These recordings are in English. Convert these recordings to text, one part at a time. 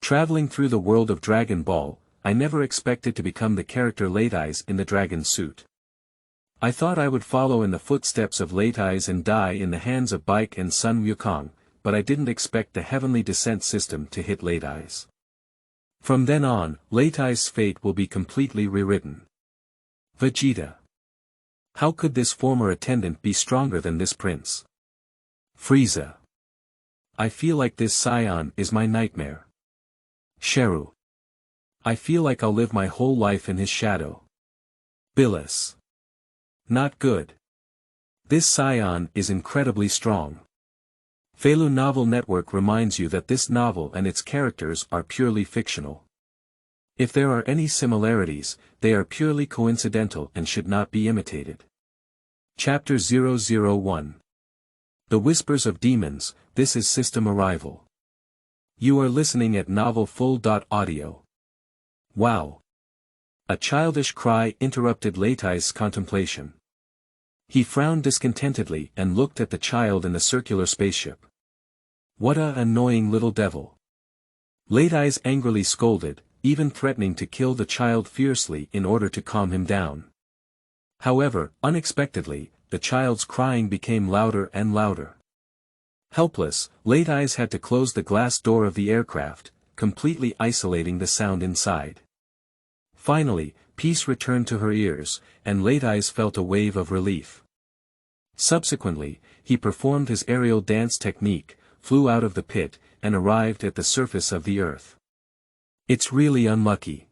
Traveling through the world of Dragon Ball, I never expected to become the character Latiz in the dragon suit. I thought I would follow in the footsteps of Latiz and die in the hands of Bike and Sun Wukong, but I didn't expect the heavenly descent system to hit Latiz. From then on, Latiz's fate will be completely rewritten. Vegeta. How could this former attendant be stronger than this prince? Frisa. I feel like this Saiyan is my nightmare. Sharu. I feel like I'll live my whole life in his shadow. Billus. Not good. This Saiyan is incredibly strong. Feilu Novel Network reminds you that this novel and its characters are purely fictional. If there are any similarities, they are purely coincidental and should not be imitated. Chapter 001. The Whispers of Demons, this is System Arrival. You are listening at novelfull.audio. Wow. A childish cry interrupted Latiz's contemplation. He frowned discontentedly and looked at the child in the circular spaceship. What a annoying little devil. Latiz angrily scolded, even threatening to kill the child fiercely in order to calm him down. However, unexpectedly, the child's crying became louder and louder. Helpless, Latiz had to close the glass door of the aircraft, completely isolating the sound inside. Finally, peace returned to her ears, and Latiz felt a wave of relief. Subsequently, he performed his aerial dance technique, flew out of the pit, and arrived at the surface of the earth. It's really unlucky.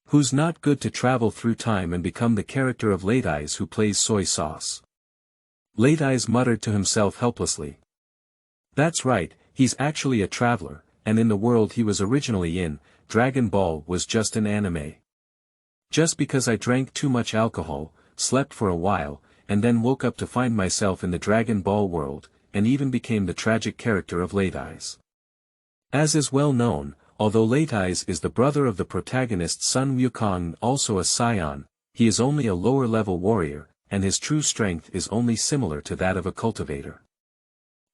Who's not good to travel through time and become the character of Latiz who plays soy sauce? Latiz muttered to himself helplessly. That's right, he's actually a traveler, and in the world he was originally in, Dragon Ball was just an anime. Just because I drank too much alcohol, slept for a while, and then woke up to find myself in the Dragon Ball world, and even became the tragic character of Latiz. As is well known, although Latiz is the brother of the protagonist Sun Wukong, also a Saiyan, he is only a lower-level warrior, and his true strength is only similar to that of a cultivator.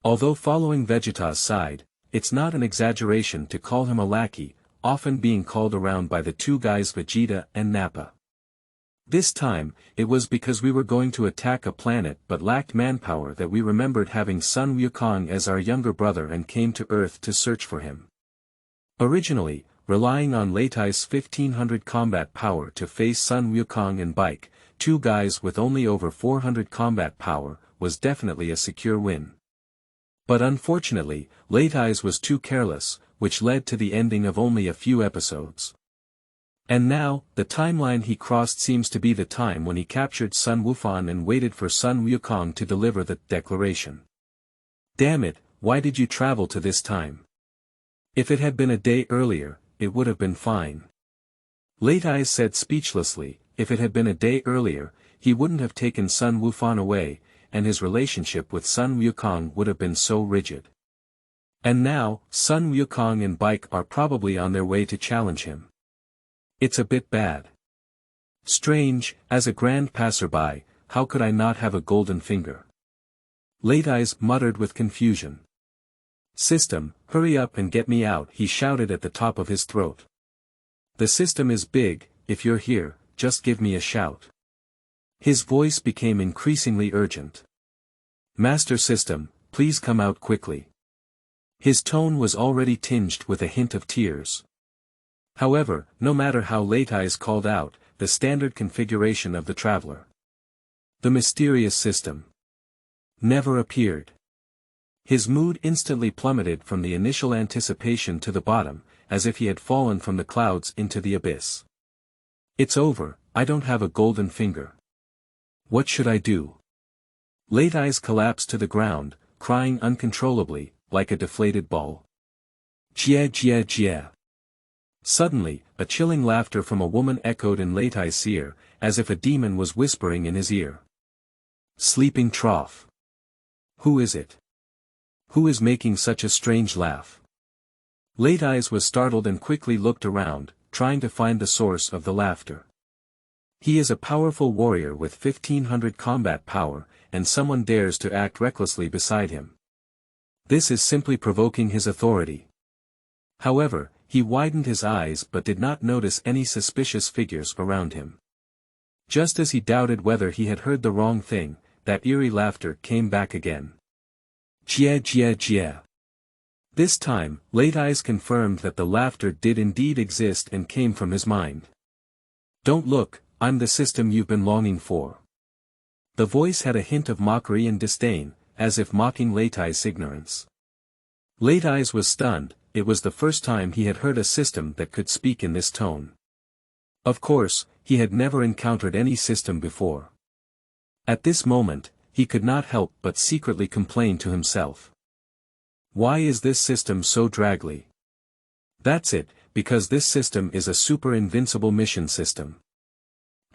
Although following Vegeta's side, it's not an exaggeration to call him a lackey, often being called around by the two guys Vegeta and Nappa. This time, it was because we were going to attack a planet but lacked manpower that we remembered having Sun Wukong as our younger brother and came to Earth to search for him. Originally, relying on Latiz's 1500 combat power to face Sun Wukong and Bike, two guys with only over 400 combat power, was definitely a secure win. But unfortunately, Latiz was too careless, which led to the ending of only a few episodes. And now, the timeline he crossed seems to be the time when he captured Sun Wukong and waited for Sun Wukong to deliver the declaration. Damn it, why did you travel to this time? If it had been a day earlier, it would have been fine. Latiz said speechlessly, if it had been a day earlier, he wouldn't have taken Sun Wukong away, and his relationship with Sun Wukong would have been so rigid. And now, Sun Wukong and Bike are probably on their way to challenge him. It's a bit bad. Strange, as a grand passerby, how could I not have a golden finger? Latiz muttered with confusion. System, hurry up and get me out, he shouted at the top of his throat. The system is big, if you're here, just give me a shout. His voice became increasingly urgent. Master System, please come out quickly. His tone was already tinged with a hint of tears. However, no matter how Latiz called out, the standard configuration of the traveler, the mysterious system, never appeared. His mood instantly plummeted from the initial anticipation to the bottom, as if he had fallen from the clouds into the abyss. It's over, I don't have a golden finger. What should I do? Latiz collapsed to the ground, crying uncontrollably, like a deflated ball. Jia jia jia. Suddenly, a chilling laughter from a woman echoed in Latiz's ear, as if a demon was whispering in his ear. Sleeping trough. Who is it? Who is making such a strange laugh? Latiz was startled and quickly looked around, trying to find the source of the laughter. He is a powerful warrior with 1500 combat power, and someone dares to act recklessly beside him. This is simply provoking his authority. However, he widened his eyes but did not notice any suspicious figures around him. Just as he doubted whether he had heard the wrong thing, that eerie laughter came back again. Jia jia jia. This time, Latiz confirmed that the laughter did indeed exist and came from his mind. Don't look, I'm the system you've been longing for. The voice had a hint of mockery and disdain, as if mocking Latiz's ignorance. Latiz was stunned, it was the first time he had heard a system that could speak in this tone. Of course, he had never encountered any system before. At this moment, he could not help but secretly complain to himself. Why is this system so draggly? That's it, because this system is a super invincible mission system.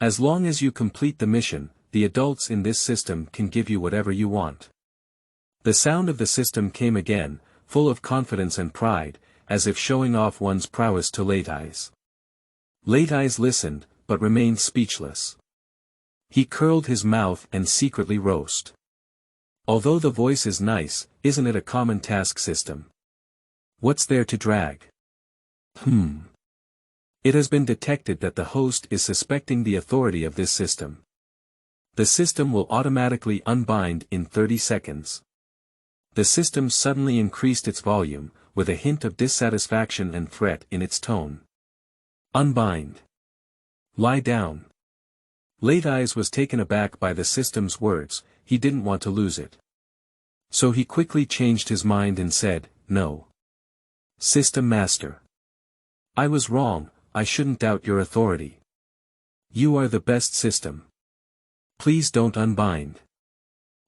As long as you complete the mission, the adults in this system can give you whatever you want. The sound of the system came again, full of confidence and pride, as if showing off one's prowess to Latiz. Latiz listened, but remained speechless. He curled his mouth and secretly roasted. Although the voice is nice, isn't it a common task system? What's there to drag? It has been detected that the host is suspecting the authority of this system. The system will automatically unbind in 30 seconds. The system suddenly increased its volume, with a hint of dissatisfaction and threat in its tone. Unbind. Lie down. Latiz was taken aback by the system's words, he didn't want to lose it. So he quickly changed his mind and said, no. System Master. I was wrong, I shouldn't doubt your authority. You are the best system. Please don't unbind.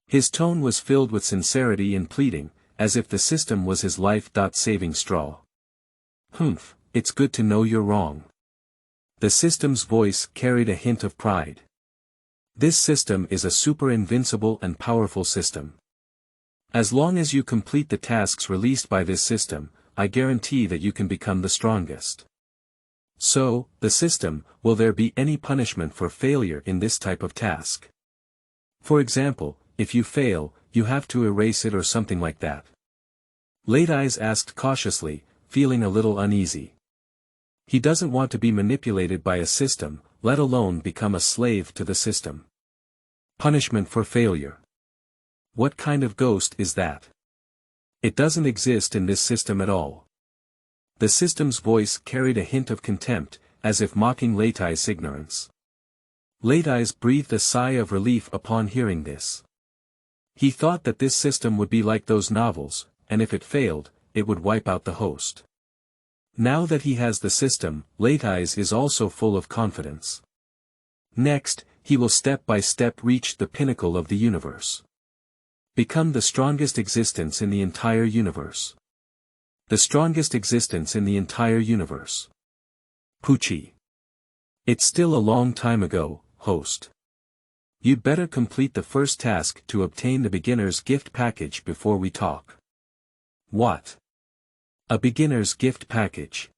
His tone was filled with sincerity and pleading, as if the system was his life-saving straw. It's good to know you're wrong. The system's voice carried a hint of pride. This system is a super invincible and powerful system. As long as you complete the tasks released by this system, I guarantee that you can become the strongest. So, the system, will there be any punishment for failure in this type of task? For example, if you fail, you have to erase it or something like that. Latiz asked cautiously, feeling a little uneasy. He doesn't want to be manipulated by a system, let alone become a slave to the system. Punishment for failure. What kind of ghost is that? It doesn't exist in this system at all. The system's voice carried a hint of contempt, as if mocking Latiz's ignorance. Latiz breathed a sigh of relief upon hearing this. He thought that this system would be like those novels, and if it failed, it would wipe out the host. Now that he has the system, Latiz is also full of confidence. Next, he will step by step reach the pinnacle of the universe. Become the strongest existence in the entire universe. The strongest existence in the entire universe. Poochie. It's still a long time ago, host. You'd better complete the first task to obtain the beginner's gift package before we talk. What? A beginner's gift package.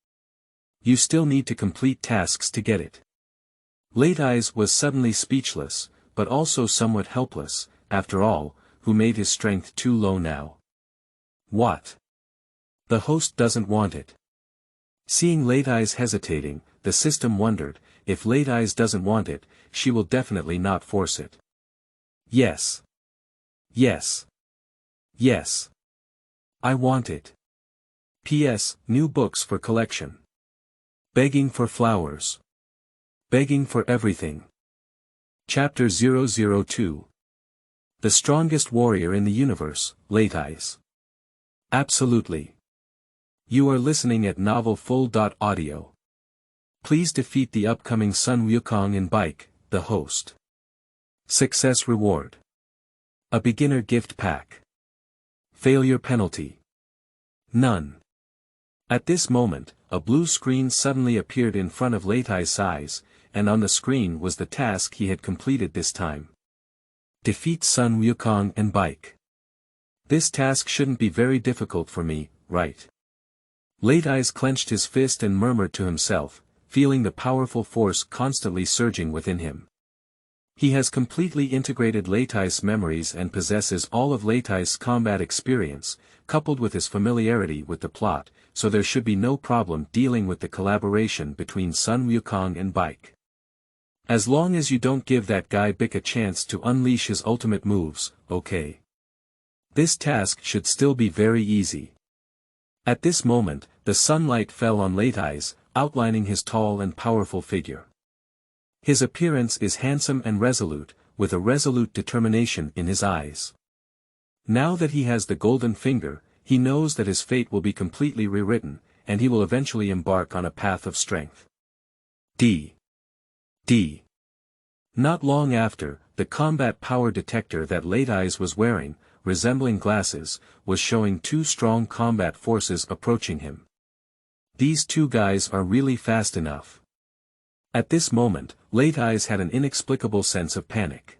You still need to complete tasks to get it. Latiz was suddenly speechless, but also somewhat helpless, after all, who made his strength too low now? What? The host doesn't want it. Seeing Latiz hesitating, the system wondered, if Latiz doesn't want it, she will definitely not force it. Yes. Yes. Yes. I want it. P.S. New books for collection. Begging for flowers. Begging for everything. Chapter 002. The strongest warrior in the universe, Latiz. Absolutely. You are listening at novelfull.audio. Please defeat the upcoming Sun Wukong and Bike, the host. Success reward. A beginner gift pack. Failure penalty. None. At this moment, a blue screen suddenly appeared in front of Latiz's eyes, and on the screen was the task he had completed this time. Defeat Sun Wukong and Bike. This task shouldn't be very difficult for me, right? Latiz clenched his fist and murmured to himself, feeling the powerful force constantly surging within him. He has completely integrated Latiz's memories and possesses all of Latiz's combat experience, coupled with his familiarity with the plot, so there should be no problem dealing with the collaboration between Sun Wukong and Bike. As long as you don't give that guy Bick a chance to unleash his ultimate moves, okay. This task should still be very easy. At this moment, the sunlight fell on Latiz, outlining his tall and powerful figure. His appearance is handsome and resolute, with a resolute determination in his eyes. Now that he has the golden finger, he knows that his fate will be completely rewritten, and he will eventually embark on a path of strength. Not long after, the combat power detector that Latiz was wearing, resembling glasses, was showing two strong combat forces approaching him. These two guys are really fast enough. At this moment, Latiz had an inexplicable sense of panic.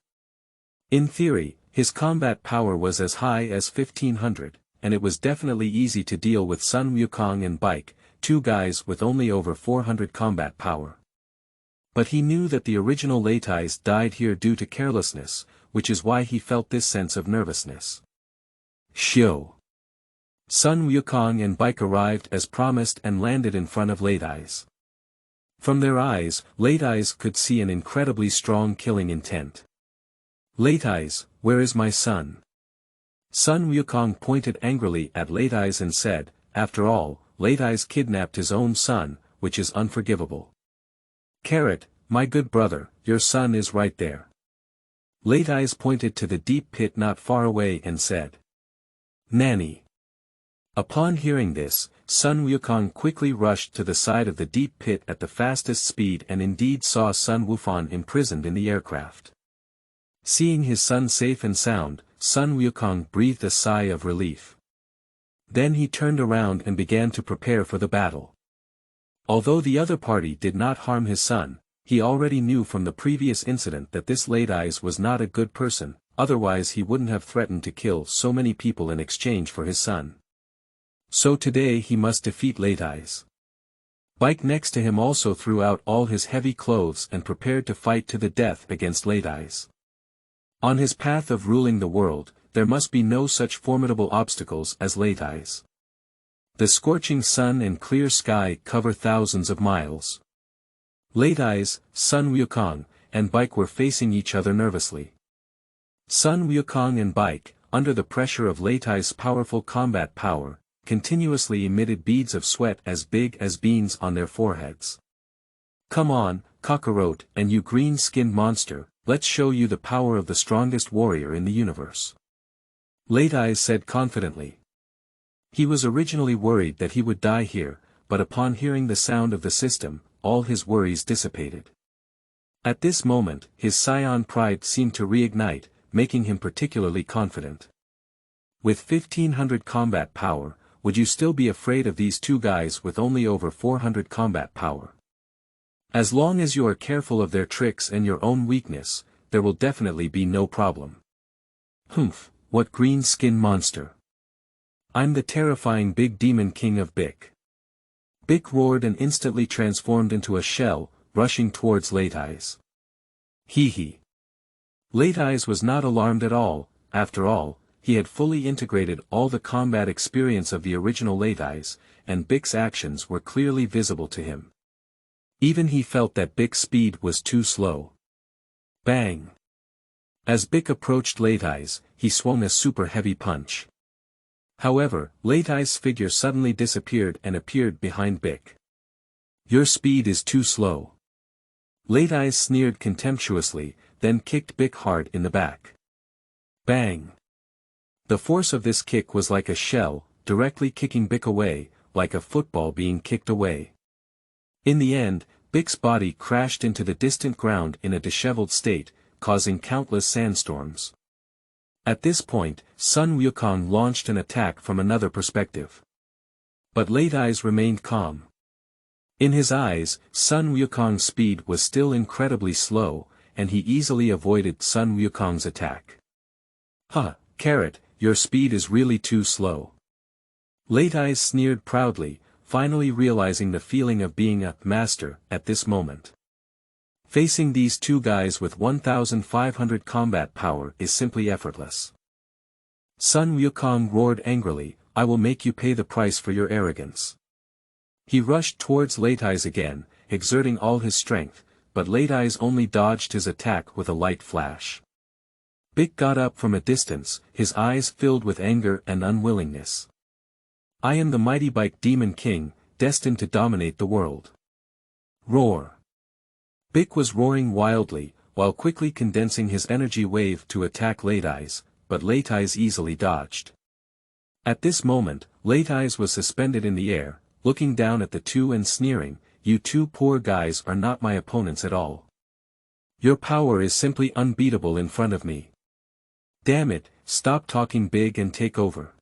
In theory, his combat power was as high as 1500, and it was definitely easy to deal with Sun Wukong and Bike, two guys with only over 400 combat power. But he knew that the original Latiz died here due to carelessness, which is why he felt this sense of nervousness. Shio. Sun Wukong and Bike arrived as promised and landed in front of Latiz. From their eyes, Latiz could see an incredibly strong killing intent. Latiz, where is my son? Sun Wukong pointed angrily at Latiz and said, after all, Latiz kidnapped his own son, which is unforgivable. Carrot, my good brother, your son is right there. Latiz pointed to the deep pit not far away and said. Nanny. Upon hearing this, Sun Wukong quickly rushed to the side of the deep pit at the fastest speed and indeed saw Sun Wufan imprisoned in the aircraft. Seeing his son safe and sound, Sun Wukong breathed a sigh of relief. Then he turned around and began to prepare for the battle. Although the other party did not harm his son, he already knew from the previous incident that this Latiz was not a good person, otherwise he wouldn't have threatened to kill so many people in exchange for his son. So today he must defeat Latiz. Bike next to him also threw out all his heavy clothes and prepared to fight to the death against Latiz. On his path of ruling the world, there must be no such formidable obstacles as Latiz. The scorching sun and clear sky cover thousands of miles. Latiz, Sun Wukong, and Bike were facing each other nervously. Sun Wukong and Bike, under the pressure of Latiz's powerful combat power, continuously emitted beads of sweat as big as beans on their foreheads. Come on, cockroach and you green-skinned monster, let's show you the power of the strongest warrior in the universe. Latiz said confidently. He was originally worried that he would die here, but upon hearing the sound of the system, all his worries dissipated. At this moment, his Saiyan pride seemed to reignite, making him particularly confident. With 1500 combat power, would you still be afraid of these two guys with only over 400 combat power? As long as you are careful of their tricks and your own weakness, there will definitely be no problem. Humph, what green-skin monster! I'm the terrifying big demon king of Bick. Bick roared and instantly transformed into a shell, rushing towards Latiz. Hee. Latiz was not alarmed at all, after all, he had fully integrated all the combat experience of the original Latiz, and Bick's actions were clearly visible to him. Even he felt that Bick's speed was too slow. Bang! As Bick approached Latiz, he swung a super heavy punch. However, Latiz's figure suddenly disappeared and appeared behind Bick. Your speed is too slow. Latiz sneered contemptuously, then kicked Bick hard in the back. Bang! The force of this kick was like a shell, directly kicking Bick away, like a football being kicked away. In the end, Bick's body crashed into the distant ground in a disheveled state, causing countless sandstorms. At this point, Sun Wukong launched an attack from another perspective. But Latiz remained calm. In his eyes, Sun Wukong's speed was still incredibly slow, and he easily avoided Sun Wukong's attack. Huh, Carrot, your speed is really too slow. Latiz sneered proudly, finally realizing the feeling of being a master at this moment. Facing these two guys with 1500 combat power is simply effortless. Sun Wukong roared angrily, I will make you pay the price for your arrogance. He rushed towards Latiz again, exerting all his strength, but Latiz only dodged his attack with a light flash. Bik got up from a distance, his eyes filled with anger and unwillingness. I am the mighty Bike Demon King, destined to dominate the world. Roar. Bik was roaring wildly, while quickly condensing his energy wave to attack Latiz, but Latiz easily dodged. At this moment, Latiz was suspended in the air, looking down at the two and sneering, "You two poor guys are not my opponents at all. Your power is simply unbeatable in front of me. Damn it, stop talking big and take over."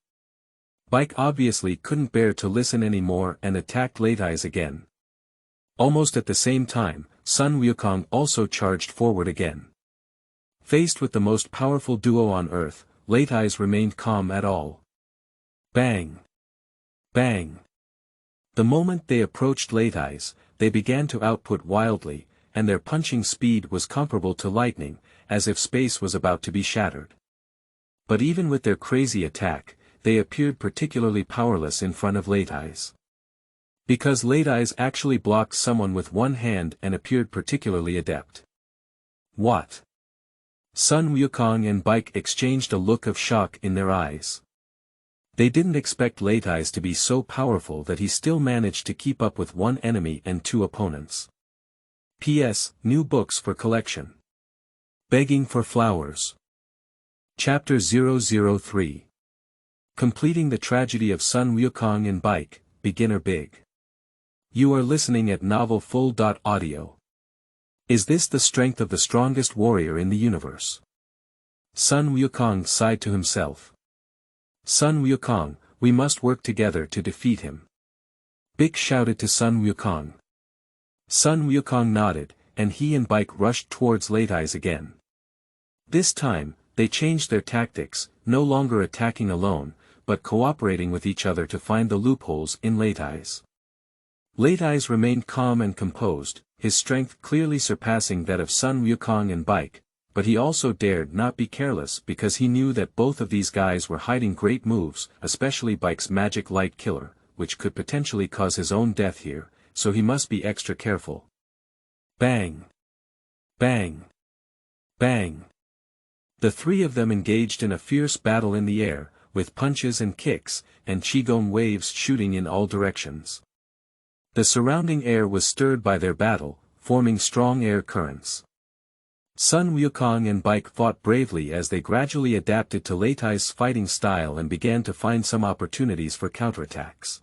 Bike obviously couldn't bear to listen anymore and attacked Latiz again. Almost at the same time, Sun Wukong also charged forward again. Faced with the most powerful duo on Earth, Latiz remained calm at all. Bang! Bang! The moment they approached Latiz, they began to output wildly, and their punching speed was comparable to lightning, as if space was about to be shattered. But even with their crazy attack, they appeared particularly powerless in front of Latiz. Because Latiz actually blocked someone with one hand and appeared particularly adept. What? Sun Wukong and Bike exchanged a look of shock in their eyes. They didn't expect Latiz to be so powerful that he still managed to keep up with one enemy and two opponents. P.S. New books for collection. Begging for Flowers. Chapter 003. Completing the tragedy of Sun Wukong and Bike, Beginner Big. You are listening at novelfull.audio. Is this the strength of the strongest warrior in the universe? Sun Wukong sighed to himself. Sun Wukong, we must work together to defeat him. Bik shouted to Sun Wukong. Sun Wukong nodded, and he and Bike rushed towards Latiz again. This time, they changed their tactics, no longer attacking alone, but cooperating with each other to find the loopholes in Latiz. Latiz remained calm and composed, his strength clearly surpassing that of Sun Wukong and Bike, but he also dared not be careless because he knew that both of these guys were hiding great moves, especially Bike's magic light killer, which could potentially cause his own death here, so he must be extra careful. Bang! Bang! Bang! The three of them engaged in a fierce battle in the air, with punches and kicks, and qigong waves shooting in all directions. The surrounding air was stirred by their battle, forming strong air currents. Sun Wukong and Bike fought bravely as they gradually adapted to Latiz's fighting style and began to find some opportunities for counterattacks.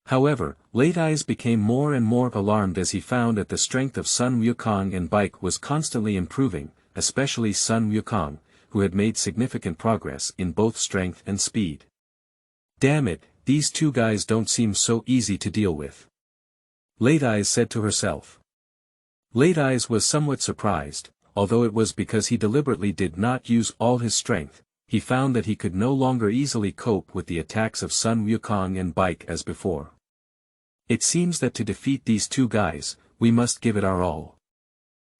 However, Latiz became more and more alarmed as he found that the strength of Sun Wukong and Bike was constantly improving, especially Sun Wukong, who had made significant progress in both strength and speed. Damn it, these two guys don't seem so easy to deal with. Latiz said to herself. Latiz was somewhat surprised, although it was because he deliberately did not use all his strength. He found that he could no longer easily cope with the attacks of Sun Wukong and Bike as before. It seems that to defeat these two guys, we must give it our all.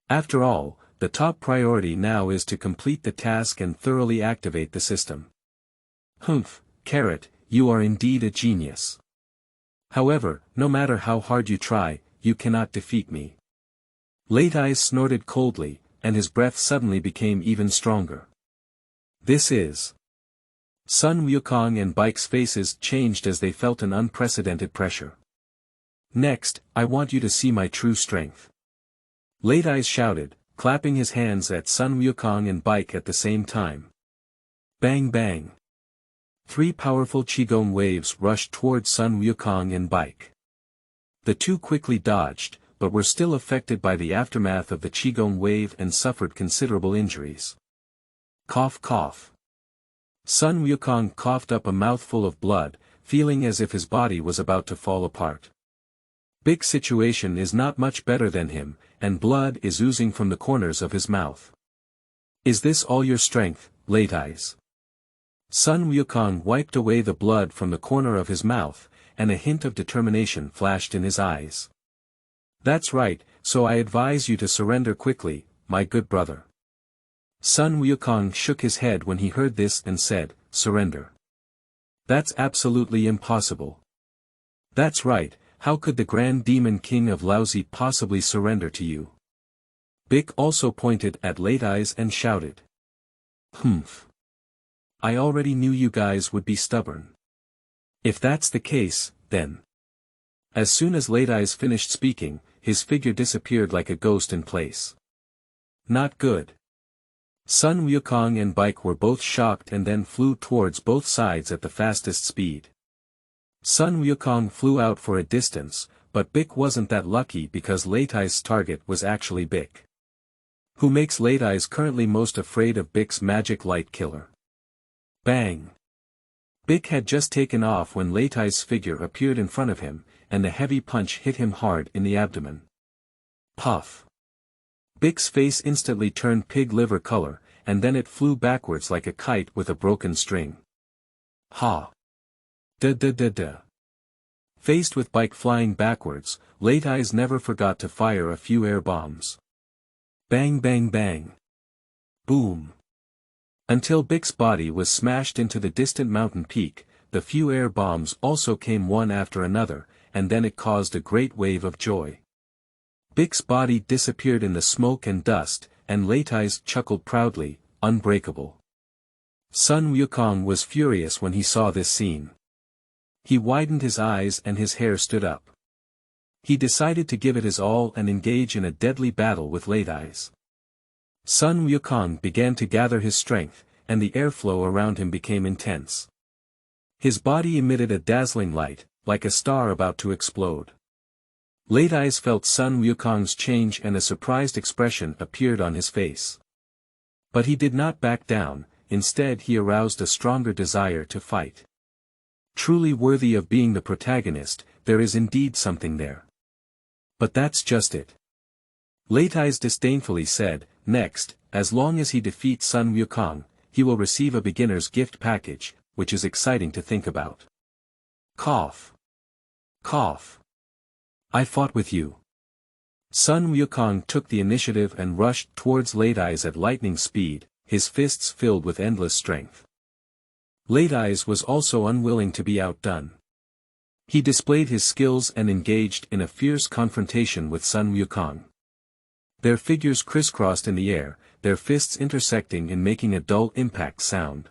After all, the top priority now is to complete the task and thoroughly activate the system. Humph, Carrot, you are indeed a genius. However, no matter how hard you try, you cannot defeat me. Latiz snorted coldly, and his breath suddenly became even stronger. This is. Sun Wukong and Bike's faces changed as they felt an unprecedented pressure. Next, I want you to see my true strength. Latiz shouted, clapping his hands at Sun Wukong and Bike at the same time. Bang bang. Three powerful qigong waves rushed towards Sun Wukong and Bike. The two quickly dodged, but were still affected by the aftermath of the qigong wave and suffered considerable injuries. Cough cough. Sun Wukong coughed up a mouthful of blood, feeling as if his body was about to fall apart. Big's situation is not much better than him, and blood is oozing from the corners of his mouth. Is this all your strength, Latiz? Sun Wukong wiped away the blood from the corner of his mouth, and a hint of determination flashed in his eyes. That's right, so I advise you to surrender quickly, my good brother. Sun Wukong shook his head when he heard this and said, surrender. That's absolutely impossible. That's right, how could the Grand Demon King of Lousy possibly surrender to you? Bick also pointed at Latiz and shouted. Humph. I already knew you guys would be stubborn. If that's the case, then. As soon as Latiz finished speaking, his figure disappeared like a ghost in place. Not good. Sun Wukong and Bike were both shocked and then flew towards both sides at the fastest speed. Sun Wukong flew out for a distance, but Bick wasn't that lucky because Latiz's target was actually Bick. Who makes Latiz currently most afraid of Bick's magic light killer. Bang! Bick had just taken off when Latiz's figure appeared in front of him, and the heavy punch hit him hard in the abdomen. Puff! Bick's face instantly turned pig liver color, and then it flew backwards like a kite with a broken string. Ha! Da. Faced with Bike flying backwards, Latiz never forgot to fire a few air bombs. Bang bang bang. Boom. Until Bick's body was smashed into the distant mountain peak, the few air bombs also came one after another, and then it caused a great wave of joy. Bick's body disappeared in the smoke and dust, and Latiz chuckled proudly, unbreakable. Sun Wukong was furious when he saw this scene. He widened his eyes and his hair stood up. He decided to give it his all and engage in a deadly battle with Latiz. Sun Wukong began to gather his strength, and the airflow around him became intense. His body emitted a dazzling light, like a star about to explode. Latiz felt Sun Wukong's change and a surprised expression appeared on his face. But he did not back down, instead he aroused a stronger desire to fight. Truly worthy of being the protagonist, there is indeed something there. But that's just it. Latiz disdainfully said, next, as long as he defeats Sun Wukong, he will receive a beginner's gift package, which is exciting to think about. Cough. Cough. I fought with you. Sun Wukong took the initiative and rushed towards Latiz at lightning speed, his fists filled with endless strength. Latiz was also unwilling to be outdone. He displayed his skills and engaged in a fierce confrontation with Sun Wukong. Their figures crisscrossed in the air, their fists intersecting and making a dull impact sound.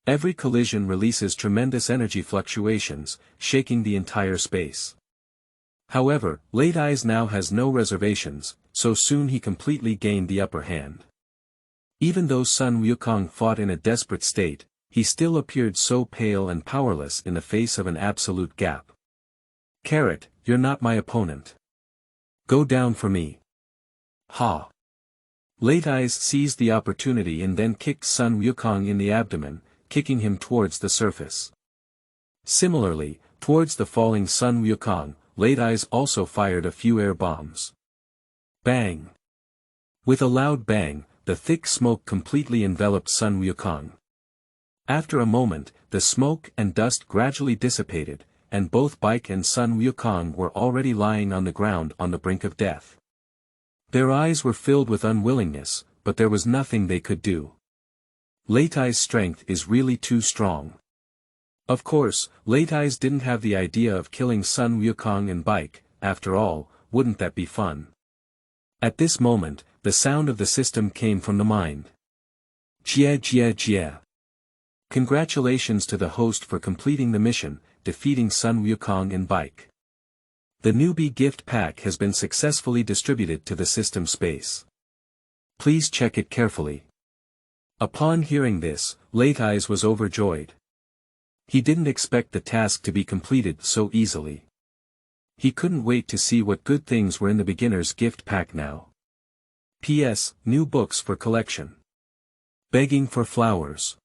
Every collision releases tremendous energy fluctuations, shaking the entire space. However, Latiz now has no reservations, so soon he completely gained the upper hand. Even though Sun Wukong fought in a desperate state, he still appeared so pale and powerless in the face of an absolute gap. Carrot, you're not my opponent. Go down for me. Ha! Latiz seized the opportunity and then kicked Sun Wukong in the abdomen, kicking him towards the surface. Similarly, towards the falling Sun Wukong, Latiz also fired a few air bombs. Bang! With a loud bang, the thick smoke completely enveloped Sun Wukong. After a moment, the smoke and dust gradually dissipated, and both Bike and Sun Wukong were already lying on the ground on the brink of death. Their eyes were filled with unwillingness, but there was nothing they could do. Latiz's strength is really too strong. Of course, Latiz didn't have the idea of killing Sun Wukong and Bike, after all, wouldn't that be fun? At this moment, the sound of the system came from the mind. Jia. Congratulations to the host for completing the mission, defeating Sun Wukong and Bike. The newbie gift pack has been successfully distributed to the system space. Please check it carefully. Upon hearing this, Latiz was overjoyed. He didn't expect the task to be completed so easily. He couldn't wait to see what good things were in the beginner's gift pack now. P.S. New books for collection. Begging for flowers.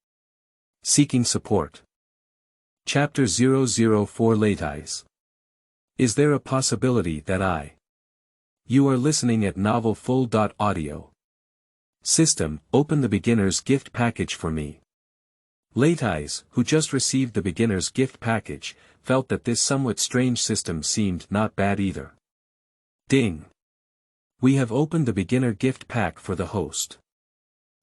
Seeking support. Chapter 004 Latiz. Is there a possibility that You are listening at novelfull.audio. System, open the beginner's gift package for me. Latiz, who just received the beginner's gift package, felt that this somewhat strange system seemed not bad either. Ding. We have opened the beginner gift pack for the host.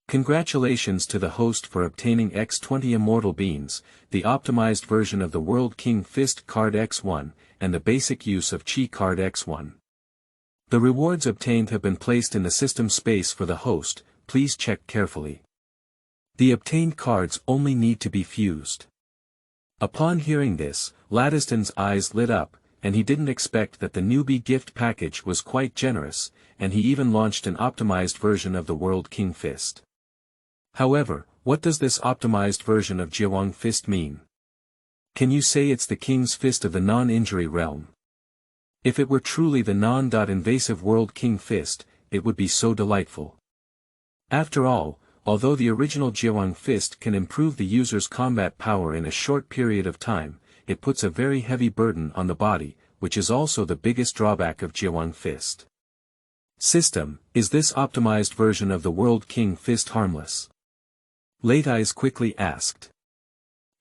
Congratulations to the host for obtaining X20 Immortal Beans, the optimized version of the World King Fist card X1, and the basic use of Chi card X1. The rewards obtained have been placed in the system space for the host, please check carefully. The obtained cards only need to be fused. Upon hearing this, Latiz's eyes lit up, and he didn't expect that the newbie gift package was quite generous, and he even launched an optimized version of the World King Fist. However, what does this optimized version of Jiawang Fist mean? Can you say it's the King's Fist of the non-injury realm? If it were truly the non-invasive World King Fist, it would be so delightful. After all, although the original Jiawang Fist can improve the user's combat power in a short period of time, it puts a very heavy burden on the body, which is also the biggest drawback of Jiawang Fist. System, is this optimized version of the World King Fist harmless? Latiz quickly asked.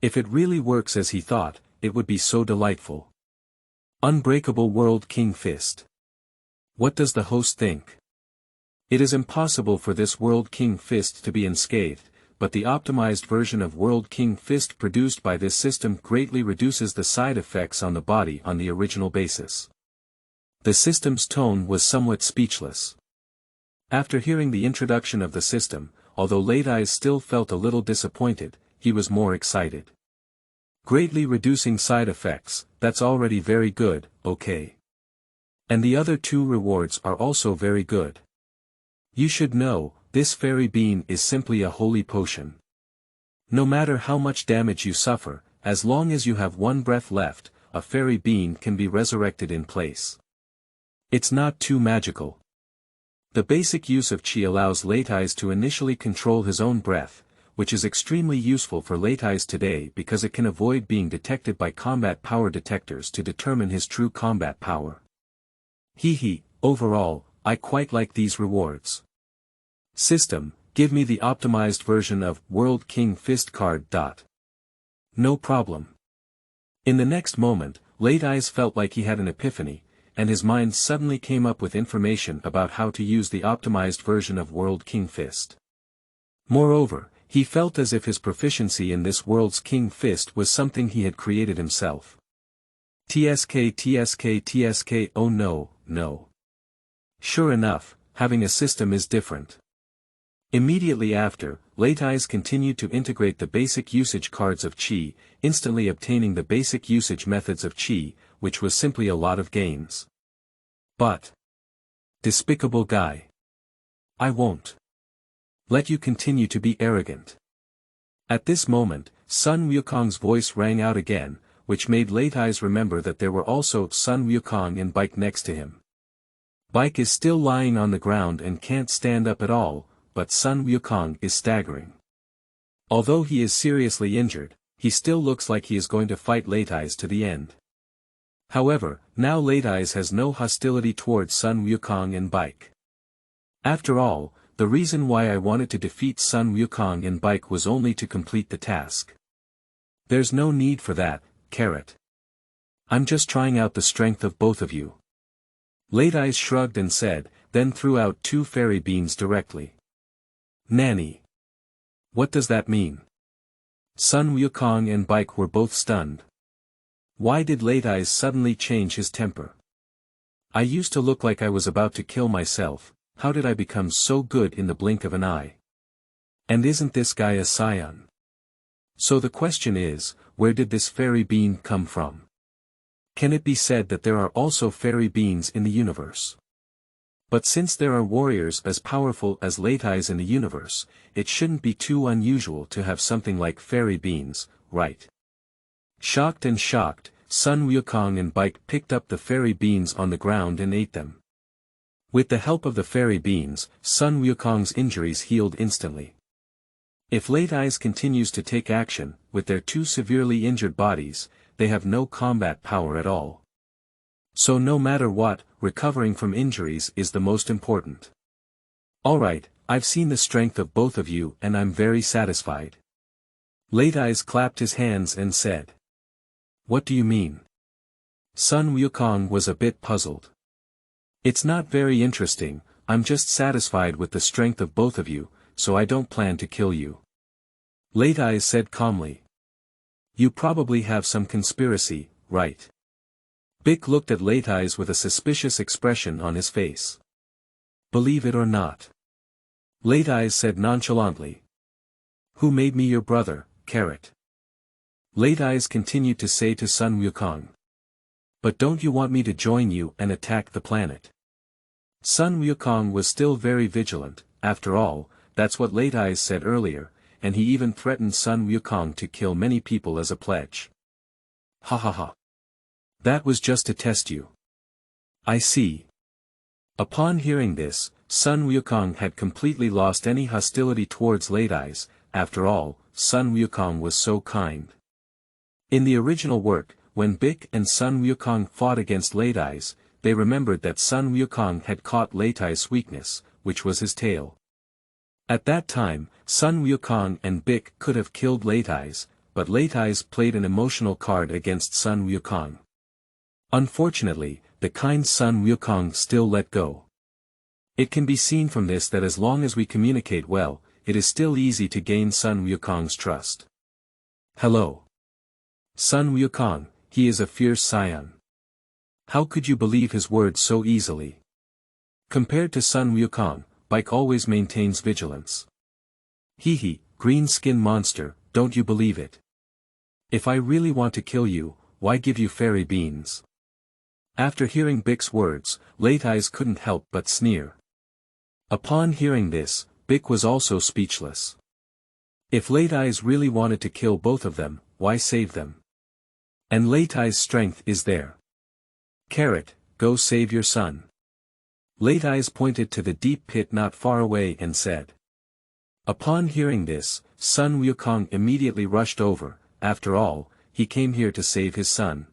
If it really works as he thought, it would be so delightful. Unbreakable World King Fist. What does the host think? It is impossible for this World King Fist to be unscathed, but the optimized version of World King Fist produced by this system greatly reduces the side effects on the body on the original basis. The system's tone was somewhat speechless. After hearing the introduction of the system, although Latiz still felt a little disappointed, he was more excited. Greatly reducing side effects, that's already very good, okay. And the other two rewards are also very good. You should know, this fairy bean is simply a holy potion. No matter how much damage you suffer, as long as you have one breath left, a fairy bean can be resurrected in place. It's not too magical. The basic use of Chi allows Latiz to initially control his own breath, which is extremely useful for Latiz today because it can avoid being detected by combat power detectors to determine his true combat power. Overall, I quite like these rewards. System, give me the optimized version of World King Fist card. No problem. In the next moment, Latiz felt like he had an epiphany, and his mind suddenly came up with information about how to use the optimized version of World King Fist. Moreover, he felt as if his proficiency in this World's King Fist was something he had created himself. TSK, oh no. Sure enough, having a system is different. Immediately after, Latiz continued to integrate the basic usage cards of Chi, instantly obtaining the basic usage methods of Chi, which was simply a lot of gains. But. Despicable guy. I won't let you continue to be arrogant. At this moment, Sun Wukong's voice rang out again, which made Latiz remember that there were also Sun Wukong and Bike next to him. Bike is still lying on the ground and can't stand up at all, but Sun Wukong is staggering. Although he is seriously injured, he still looks like he is going to fight Latiz to the end. However, now Latiz has no hostility towards Sun Wukong and Bike. After all, the reason why I wanted to defeat Sun Wukong and Bike was only to complete the task. There's no need for that, Carrot. I'm just trying out the strength of both of you. Latiz shrugged and said, then threw out 2 fairy beans directly. Nanny. What does that mean? Sun Wukong and Bike were both stunned. Why did Latiz suddenly change his temper? I used to look like I was about to kill myself, how did I become so good in the blink of an eye? And isn't this guy a Saiyan? So the question is, where did this fairy bean come from? Can it be said that there are also fairy beans in the universe? But since there are warriors as powerful as Latiz in the universe, it shouldn't be too unusual to have something like fairy beans, right? Shocked, Sun Wukong and Bike picked up the fairy beans on the ground and ate them. With the help of the fairy beans, Sun Wukong's injuries healed instantly. If Latiz continues to take action, with their 2 severely injured bodies, they have no combat power at all. So no matter what, recovering from injuries is the most important. Alright, I've seen the strength of both of you and I'm very satisfied. Latiz clapped his hands and said. What do you mean? Sun Wukong was a bit puzzled. It's not very interesting, I'm just satisfied with the strength of both of you, so I don't plan to kill you. Latiz said calmly. You probably have some conspiracy, right? Bick looked at Latiz with a suspicious expression on his face. Believe it or not. Latiz said nonchalantly. Who made me your brother, Carrot? Latiz continued to say to Sun Wukong. But don't you want me to join you and attack the planet? Sun Wukong was still very vigilant, after all, that's what Latiz said earlier, and he even threatened Sun Wukong to kill many people as a pledge. Ha ha ha. That was just to test you. I see. Upon hearing this, Sun Wukong had completely lost any hostility towards Latiz. After all, Sun Wukong was so kind. In the original work, when Bick and Sun Wukong fought against Latiz, they remembered that Sun Wukong had caught Latiz's weakness, which was his tail. At that time, Sun Wukong and Bick could have killed Latiz, but Latiz played an emotional card against Sun Wukong. Unfortunately, the kind Sun Wukong still let go. It can be seen from this that as long as we communicate well, it is still easy to gain Sun Wukong's trust. Hello. Sun Wukong, he is a fierce Saiyan. How could you believe his words so easily? Compared to Sun Wukong, Bike always maintains vigilance. Hee, green skin monster, don't you believe it? If I really want to kill you, why give you fairy beans? After hearing Bick's words, Latiz couldn't help but sneer. Upon hearing this, Bick was also speechless. If Latiz really wanted to kill both of them, why save them? And Latiz's strength is there. Carrot, go save your son. Latiz pointed to the deep pit not far away and said. Upon hearing this, Sun Wukong immediately rushed over. After all, he came here to save his son.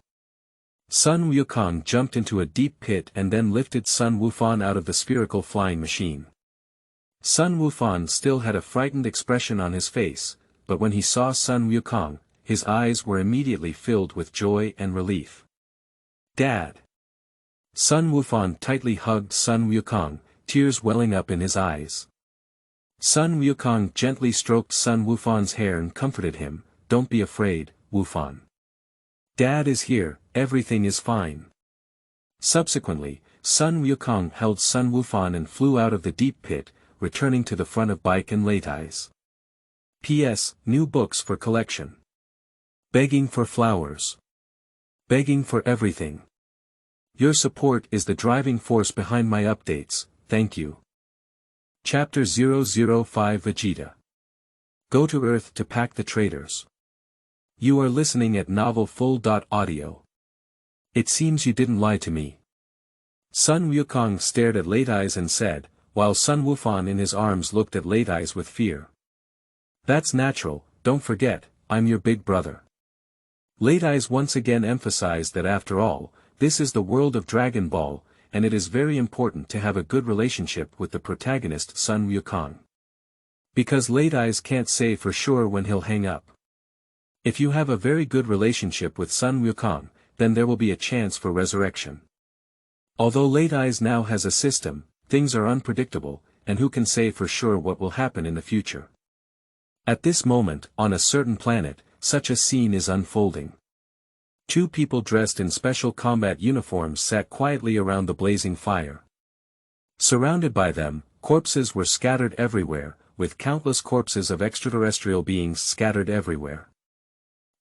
Sun Wukong jumped into a deep pit and then lifted Sun Wufan out of the spherical flying machine. Sun Wufan still had a frightened expression on his face, but when he saw Sun Wukong, his eyes were immediately filled with joy and relief. Dad! Sun Wufan tightly hugged Sun Wukong, tears welling up in his eyes. Sun Wukong gently stroked Sun Wufan's hair and comforted him, Don't be afraid, Wufan. Dad is here, everything is fine. Subsequently, Sun Wukong held Sun Wufan and flew out of the deep pit, returning to the front of Bike and Latiz. P.S. New books for collection. Begging for flowers. Begging for everything. Your support is the driving force behind my updates, thank you. Chapter 005 Vegeta. Go to Earth to pack the traitors. You are listening at novelfull.audio. It seems you didn't lie to me. Sun Wukong stared at Latiz and said, while Sun Wufan in his arms looked at Latiz with fear. That's natural, don't forget, I'm your big brother. Latiz once again emphasized that after all, this is the world of Dragon Ball, and it is very important to have a good relationship with the protagonist Sun Wukong. Because Latiz can't say for sure when he'll hang up. If you have a very good relationship with Sun Wukong, then there will be a chance for resurrection. Although Latiz now has a system, things are unpredictable, and who can say for sure what will happen in the future. At this moment, on a certain planet, such a scene is unfolding. Two people dressed in special combat uniforms sat quietly around the blazing fire. Surrounded by them, corpses were scattered everywhere, with countless corpses of extraterrestrial beings scattered everywhere.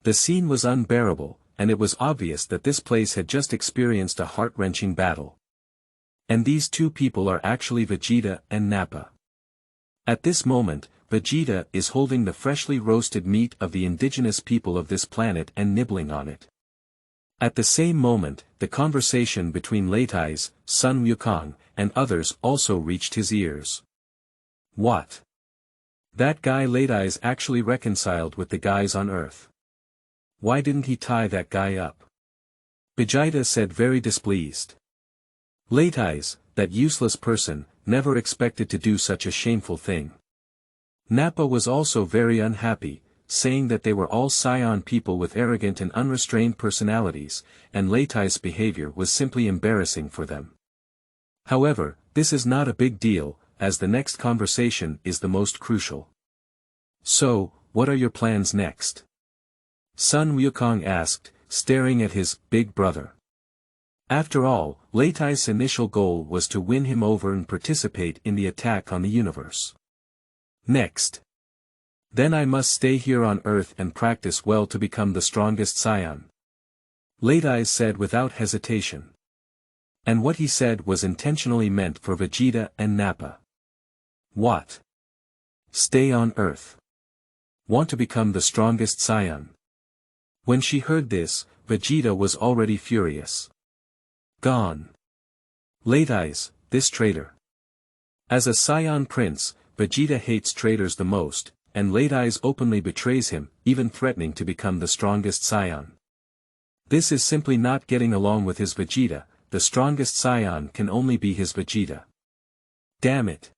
The scene was unbearable, and it was obvious that this place had just experienced a heart-wrenching battle. And these two people are actually Vegeta and Nappa. At this moment, Vegeta is holding the freshly roasted meat of the indigenous people of this planet and nibbling on it. At the same moment, the conversation between Latiz, Sun Wukong, and others also reached his ears. What? That guy Latiz actually reconciled with the guys on Earth. Why didn't he tie that guy up? Vegeta said very displeased. Latiz, that useless person, never expected to do such a shameful thing. Nappa was also very unhappy, saying that they were all Saiyan people with arrogant and unrestrained personalities, and Latiz's behavior was simply embarrassing for them. However, this is not a big deal, as the next conversation is the most crucial. So, what are your plans next? Sun Wukong asked, staring at his big brother. After all, Latiz's initial goal was to win him over and participate in the attack on the universe. Next. Then I must stay here on Earth and practice well to become the strongest Saiyan. Latiz said without hesitation. And what he said was intentionally meant for Vegeta and Nappa. What? Stay on Earth. Want to become the strongest Saiyan? When she heard this, Vegeta was already furious. Gone. Latiz, this traitor. As a Saiyan prince, Vegeta hates traitors the most, and Latiz openly betrays him, even threatening to become the strongest Saiyan. This is simply not getting along with his Vegeta. The strongest Saiyan can only be his Vegeta. Damn it.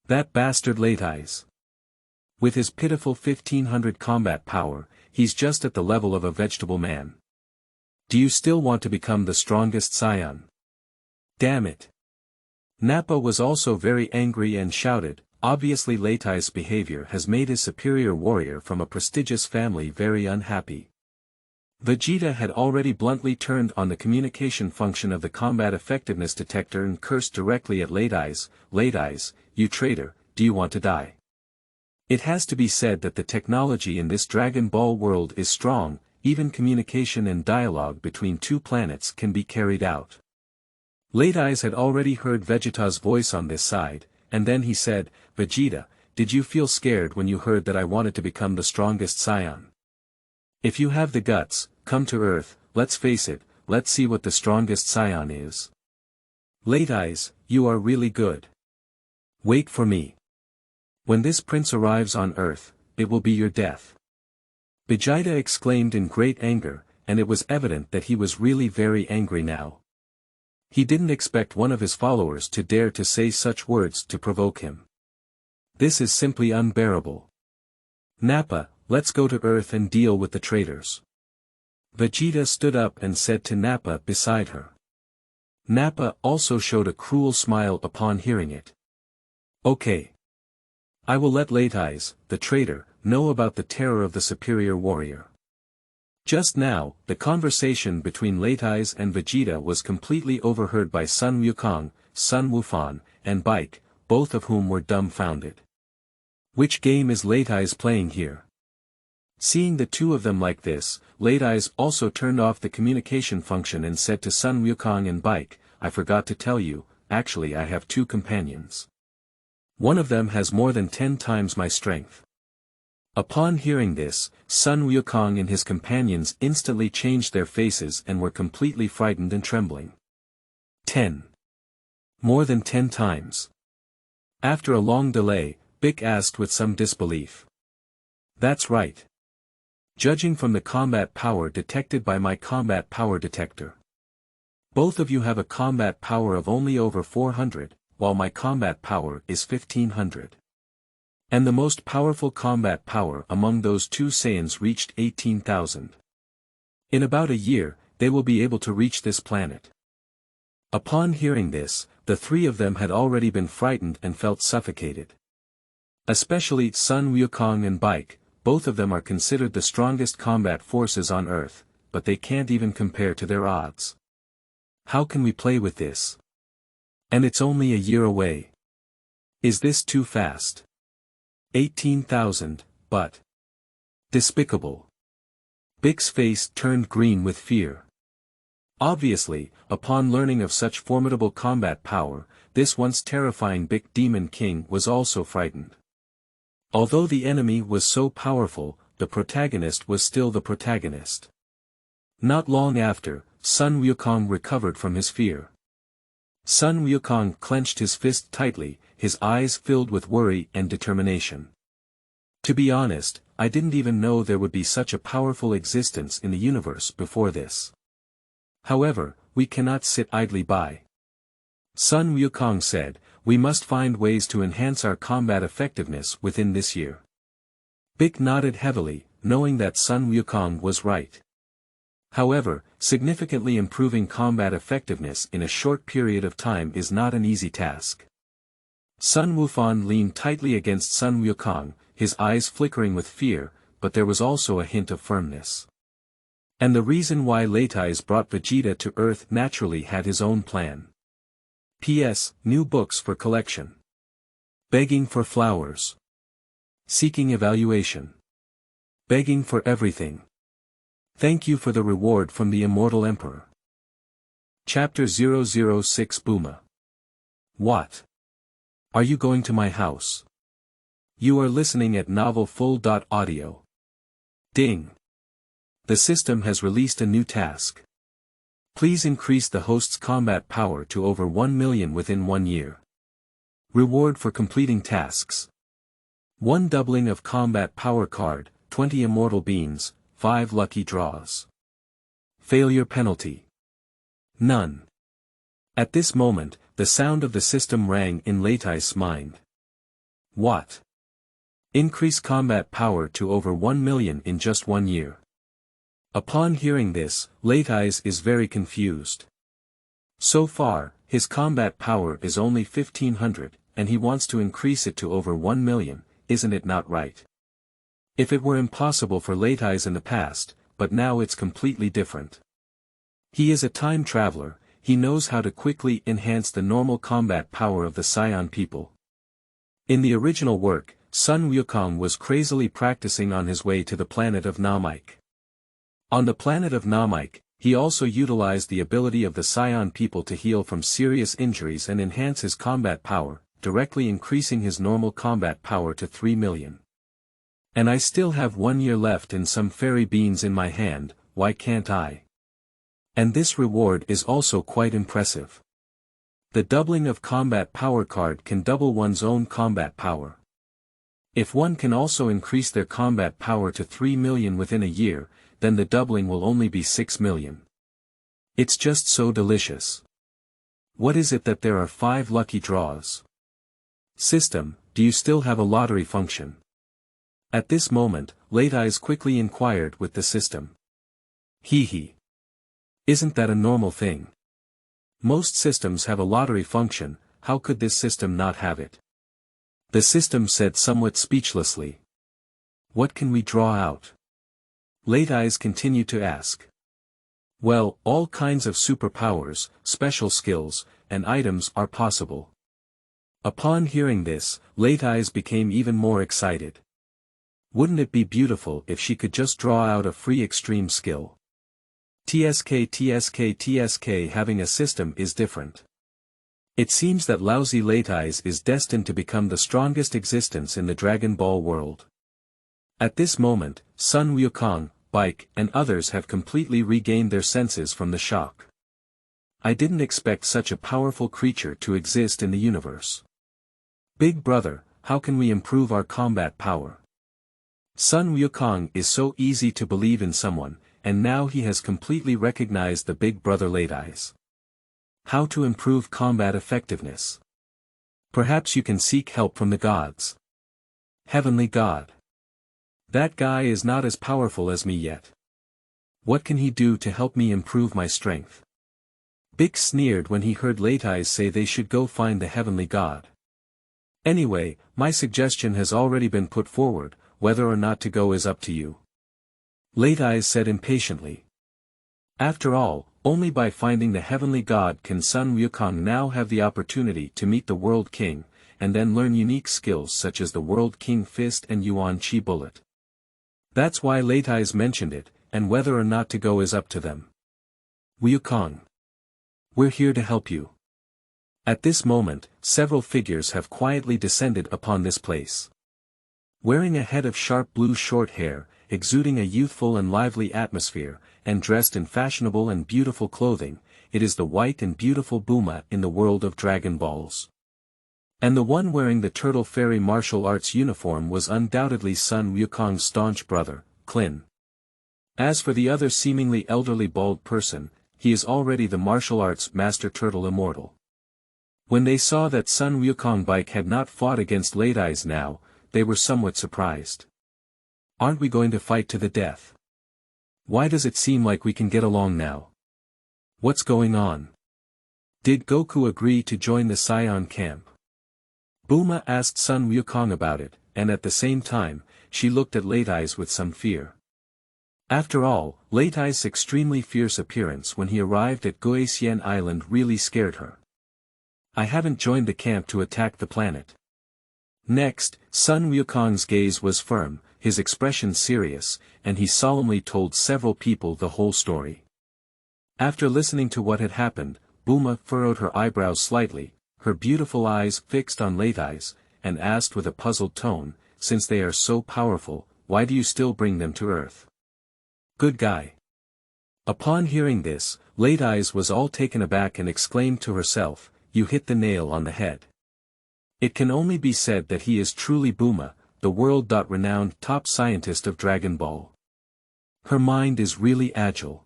That bastard Latiz. With his pitiful 1500 combat power, he's just at the level of a vegetable man. Do you still want to become the strongest Saiyan? Damn it. Nappa was also very angry and shouted, obviously Latiz's behavior has made his superior warrior from a prestigious family very unhappy. Vegeta had already bluntly turned on the communication function of the combat effectiveness detector and cursed directly at Latiz. Latiz, you traitor, do you want to die? It has to be said that the technology in this Dragon Ball world is strong, even communication and dialogue between two planets can be carried out. Latiz had already heard Vegeta's voice on this side, and then he said, Vegeta, did you feel scared when you heard that I wanted to become the strongest Saiyan? If you have the guts, come to Earth, let's face it, let's see what the strongest Saiyan is. Latiz, you are really good. Wait for me. When this prince arrives on Earth, it will be your death. Vegeta exclaimed in great anger, and it was evident that he was really very angry now. He didn't expect one of his followers to dare to say such words to provoke him. This is simply unbearable. Nappa, let's go to Earth and deal with the traitors. Vegeta stood up and said to Nappa beside her. Nappa also showed a cruel smile upon hearing it. Okay. I will let Latiz, the traitor, know about the terror of the superior warrior. Just now, the conversation between Latiz and Vegeta was completely overheard by Sun Wukong, Sun Wufan, and Bike, both of whom were dumbfounded. Which game is Latiz playing here? Seeing the two of them like this, Latiz also turned off the communication function and said to Sun Wukong and Bike, I forgot to tell you, actually I have two companions. One of them has more than 10 times my strength. Upon hearing this, Sun Wukong and his companions instantly changed their faces and were completely frightened and trembling. 10. More than 10 times. After a long delay, Bik asked with some disbelief. That's right. Judging from the combat power detected by my combat power detector. Both of you have a combat power of only over 400, while my combat power is 1500. And the most powerful combat power among those two Saiyans reached 18,000. In about a year, they will be able to reach this planet. Upon hearing this, the three of them had already been frightened and felt suffocated. Especially Sun Wukong and Bike, both of them are considered the strongest combat forces on Earth, but they can't even compare to their odds. How can we play with this? And it's only a year away. Is this too fast? 18,000, but... Despicable. Bik's face turned green with fear. Obviously, upon learning of such formidable combat power, this once terrifying Bik Demon King was also frightened. Although the enemy was so powerful, the protagonist was still the protagonist. Not long after, Sun Wukong recovered from his fear. Sun Wukong clenched his fist tightly, his eyes filled with worry and determination. To be honest, I didn't even know there would be such a powerful existence in the universe before this. However, we cannot sit idly by. Sun Wukong said, we must find ways to enhance our combat effectiveness within this year. Bik nodded heavily, knowing that Sun Wukong was right. However, significantly improving combat effectiveness in a short period of time is not an easy task. Sun Wufan leaned tightly against Sun Wukong, his eyes flickering with fear, but there was also a hint of firmness. And the reason why Latiz brought Vegeta to Earth naturally had his own plan. P.S. New books for collection. Begging for flowers. Seeking evaluation. Begging for everything. Thank you for the reward from the immortal emperor. Chapter 006 Buma. What? Are you going to my house? You are listening at novelfull.audio. Ding. The system has released a new task. Please increase the host's combat power to over 1 million within 1 year. Reward for completing tasks. 1 doubling of combat power card, 20 immortal beans, 5 lucky draws. Failure penalty. None. At this moment, the sound of the system rang in Latiz's mind. What? Increase combat power to over 1 million in just 1 year. Upon hearing this, Latiz is very confused. So far, his combat power is only 1500, and he wants to increase it to over 1 million, isn't it not right? If it were impossible for Latiz in the past, but now it's completely different. He is a time traveler, he knows how to quickly enhance the normal combat power of the Saiyan people. In the original work, Sun Wukong was crazily practicing on his way to the planet of Namek. On the planet of Namek, he also utilized the ability of the Saiyan people to heal from serious injuries and enhance his combat power, directly increasing his normal combat power to 3 million. And I still have 1 year left and some fairy beans in my hand, why can't I? And this reward is also quite impressive. The doubling of combat power card can double one's own combat power. If one can also increase their combat power to 3 million within a year, then the doubling will only be 6 million. It's just so delicious. What is it that there are 5 lucky draws? System, do you still have a lottery function? At this moment, Latiz quickly inquired with the system. Hee. Isn't that a normal thing? Most systems have a lottery function, how could this system not have it? The system said somewhat speechlessly. What can we draw out? Latiz continued to ask. Well, all kinds of superpowers, special skills, and items are possible. Upon hearing this, Latiz became even more excited. Wouldn't it be beautiful if she could just draw out a free extreme skill? TSK having a system is different. It seems that lousy Latiz is destined to become the strongest existence in the Dragon Ball world. At this moment, Sun Wukong, Bike, and others have completely regained their senses from the shock. I didn't expect such a powerful creature to exist in the universe. Big brother, how can we improve our combat power? Sun Wukong is so easy to believe in someone, and now he has completely recognized the big brother Latiz. How to improve combat effectiveness? Perhaps you can seek help from the gods. Heavenly God. That guy is not as powerful as me yet. What can he do to help me improve my strength? Big sneered when he heard Latiz say they should go find the Heavenly God. Anyway, my suggestion has already been put forward, whether or not to go is up to you. Latiz said impatiently. After all, only by finding the Heavenly God can Sun Wukong now have the opportunity to meet the World King, and then learn unique skills such as the World King Fist and Yuan Chi Bullet. That's why Latiz mentioned it, and whether or not to go is up to them. Wukong. We're here to help you. At this moment, several figures have quietly descended upon this place. Wearing a head of sharp blue short hair, exuding a youthful and lively atmosphere, and dressed in fashionable and beautiful clothing, it is the white and beautiful Buma in the world of Dragon Balls. And the one wearing the Turtle Fairy martial arts uniform was undoubtedly Sun Wukong's staunch brother, Klin. As for the other seemingly elderly bald person, he is already the martial arts master Turtle Immortal. When they saw that Sun Wukong Bike had not fought against Latiz now, they were somewhat surprised. Aren't we going to fight to the death? Why does it seem like we can get along now? What's going on? Did Goku agree to join the Saiyan camp? Buma asked Sun Wukong about it, and at the same time, she looked at Latiz with some fear. After all, Lati's extremely fierce appearance when he arrived at Goisien Island really scared her. I haven't joined the camp to attack the planet. Next, Sun Wukong's gaze was firm, his expression serious, and he solemnly told several people the whole story. After listening to what had happened, Buma furrowed her eyebrows slightly, her beautiful eyes fixed on Latiz, and asked with a puzzled tone, since they are so powerful, why do you still bring them to Earth? Good guy. Upon hearing this, Latiz was all taken aback and exclaimed to herself, you hit the nail on the head. It can only be said that he is truly Buma, the world-renowned top scientist of Dragon Ball. Her mind is really agile.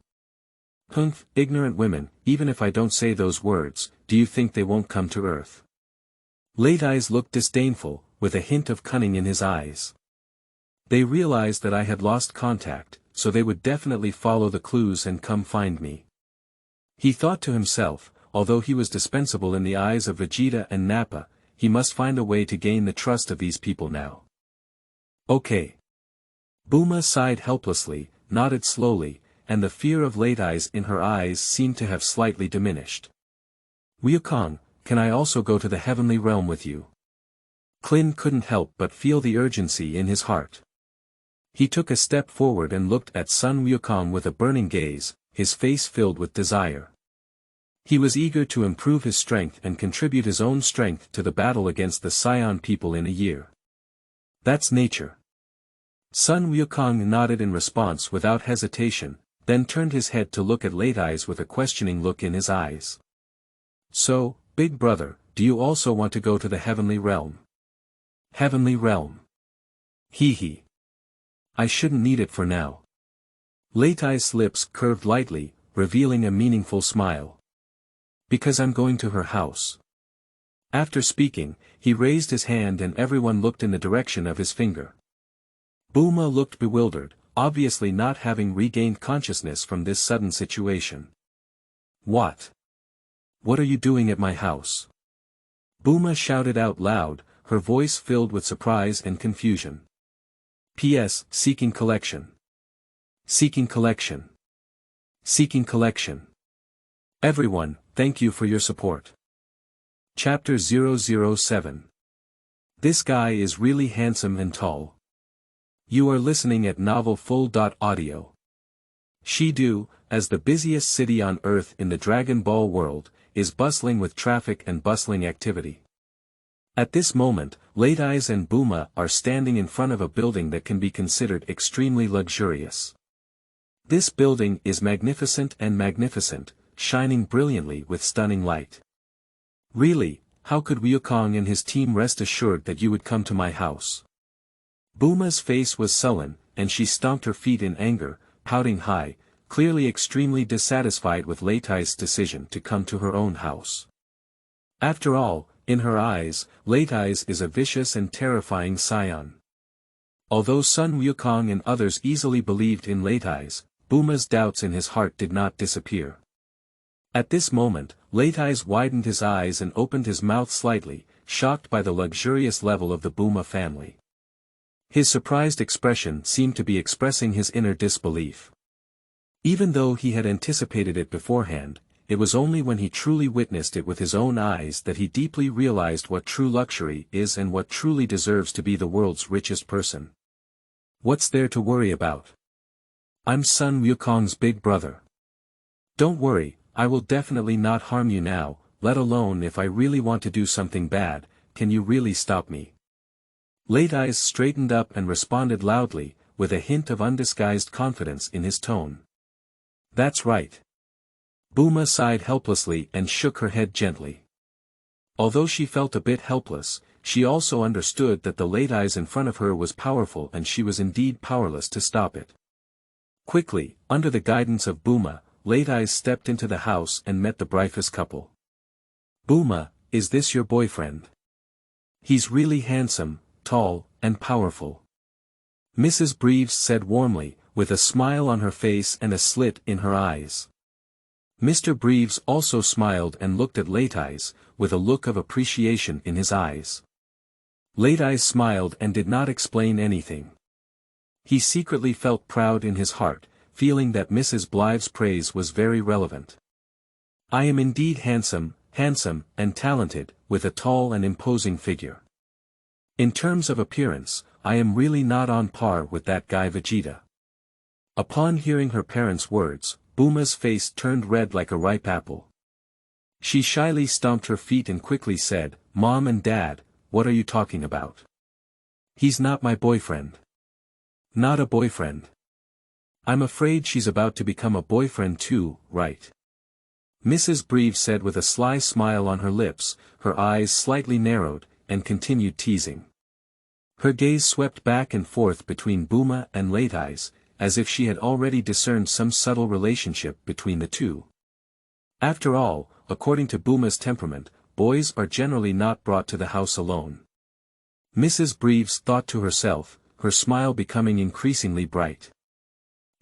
Humph, ignorant women, even if I don't say those words, do you think they won't come to Earth? Latiz looked disdainful, with a hint of cunning in his eyes. They realized that I had lost contact, so they would definitely follow the clues and come find me. He thought to himself, although he was dispensable in the eyes of Vegeta and Nappa, he must find a way to gain the trust of these people now. Okay. Buma sighed helplessly, nodded slowly, and the fear of Latiz in her eyes seemed to have slightly diminished. Wukong, can I also go to the heavenly realm with you? Klin couldn't help but feel the urgency in his heart. He took a step forward and looked at Sun Wukong with a burning gaze, his face filled with desire. He was eager to improve his strength and contribute his own strength to the battle against the Saiyan people in a year. That's nature. Sun Wukong nodded in response without hesitation, then turned his head to look at Latiz with a questioning look in his eyes. So, big brother, do you also want to go to the heavenly realm? Heavenly realm. Hee. I shouldn't need it for now. Latiz's lips curved lightly, revealing a meaningful smile. Because I'm going to her house. After speaking, he raised his hand and everyone looked in the direction of his finger. Buma looked bewildered, obviously not having regained consciousness from this sudden situation. What? What are you doing at my house? Buma shouted out loud, her voice filled with surprise and confusion. P.S. Seeking collection. Seeking collection. Seeking collection. Everyone, thank you for your support. Chapter 007. This guy is really handsome and tall. You are listening at novelfull.audio. Shidu, as the busiest city on Earth in the Dragon Ball world, is bustling with traffic and bustling activity. At this moment, Latiz and Buma are standing in front of a building that can be considered extremely luxurious. This building is magnificent, shining brilliantly with stunning light. Really, how could Wukong and his team rest assured that you would come to my house? Buma's face was sullen, and she stomped her feet in anger, pouting high, clearly extremely dissatisfied with Latiz's decision to come to her own house. After all, in her eyes, Latiz is a vicious and terrifying Saiyan. Although Sun Wukong and others easily believed in Latiz, Buma's doubts in his heart did not disappear. At this moment, Latiz widened his eyes and opened his mouth slightly, shocked by the luxurious level of the Buma family. His surprised expression seemed to be expressing his inner disbelief. Even though he had anticipated it beforehand, it was only when he truly witnessed it with his own eyes that he deeply realized what true luxury is and what truly deserves to be the world's richest person. What's there to worry about? I'm Sun Wukong's big brother. Don't worry, I will definitely not harm you now, let alone if I really want to do something bad. Can you really stop me? Latiz straightened up and responded loudly, with a hint of undisguised confidence in his tone. That's right. Buma sighed helplessly and shook her head gently. Although she felt a bit helpless, she also understood that the Latiz in front of her was powerful and she was indeed powerless to stop it. Quickly, under the guidance of Buma, Latiz stepped into the house and met the Brifus couple. Buma, is this your boyfriend? He's really handsome, tall, and powerful. Mrs. Breves said warmly, with a smile on her face and a slit in her eyes. Mr. Breves also smiled and looked at Latiz, with a look of appreciation in his eyes. Latiz smiled and did not explain anything. He secretly felt proud in his heart, feeling that Mrs. Blythe's praise was very relevant. I am indeed handsome, and talented, with a tall and imposing figure. In terms of appearance, I am really not on par with that guy Vegeta. Upon hearing her parents' words, Buma's face turned red like a ripe apple. She shyly stomped her feet and quickly said, "Mom and Dad, what are you talking about? He's not my boyfriend." "Not a boyfriend. I'm afraid she's about to become a boyfriend too, right?" Mrs. Breve said with a sly smile on her lips, her eyes slightly narrowed, and continued teasing. Her gaze swept back and forth between Buma and Latiz, as if she had already discerned some subtle relationship between the two. After all, according to Buma's temperament, boys are generally not brought to the house alone. Mrs. Breves thought to herself, her smile becoming increasingly bright.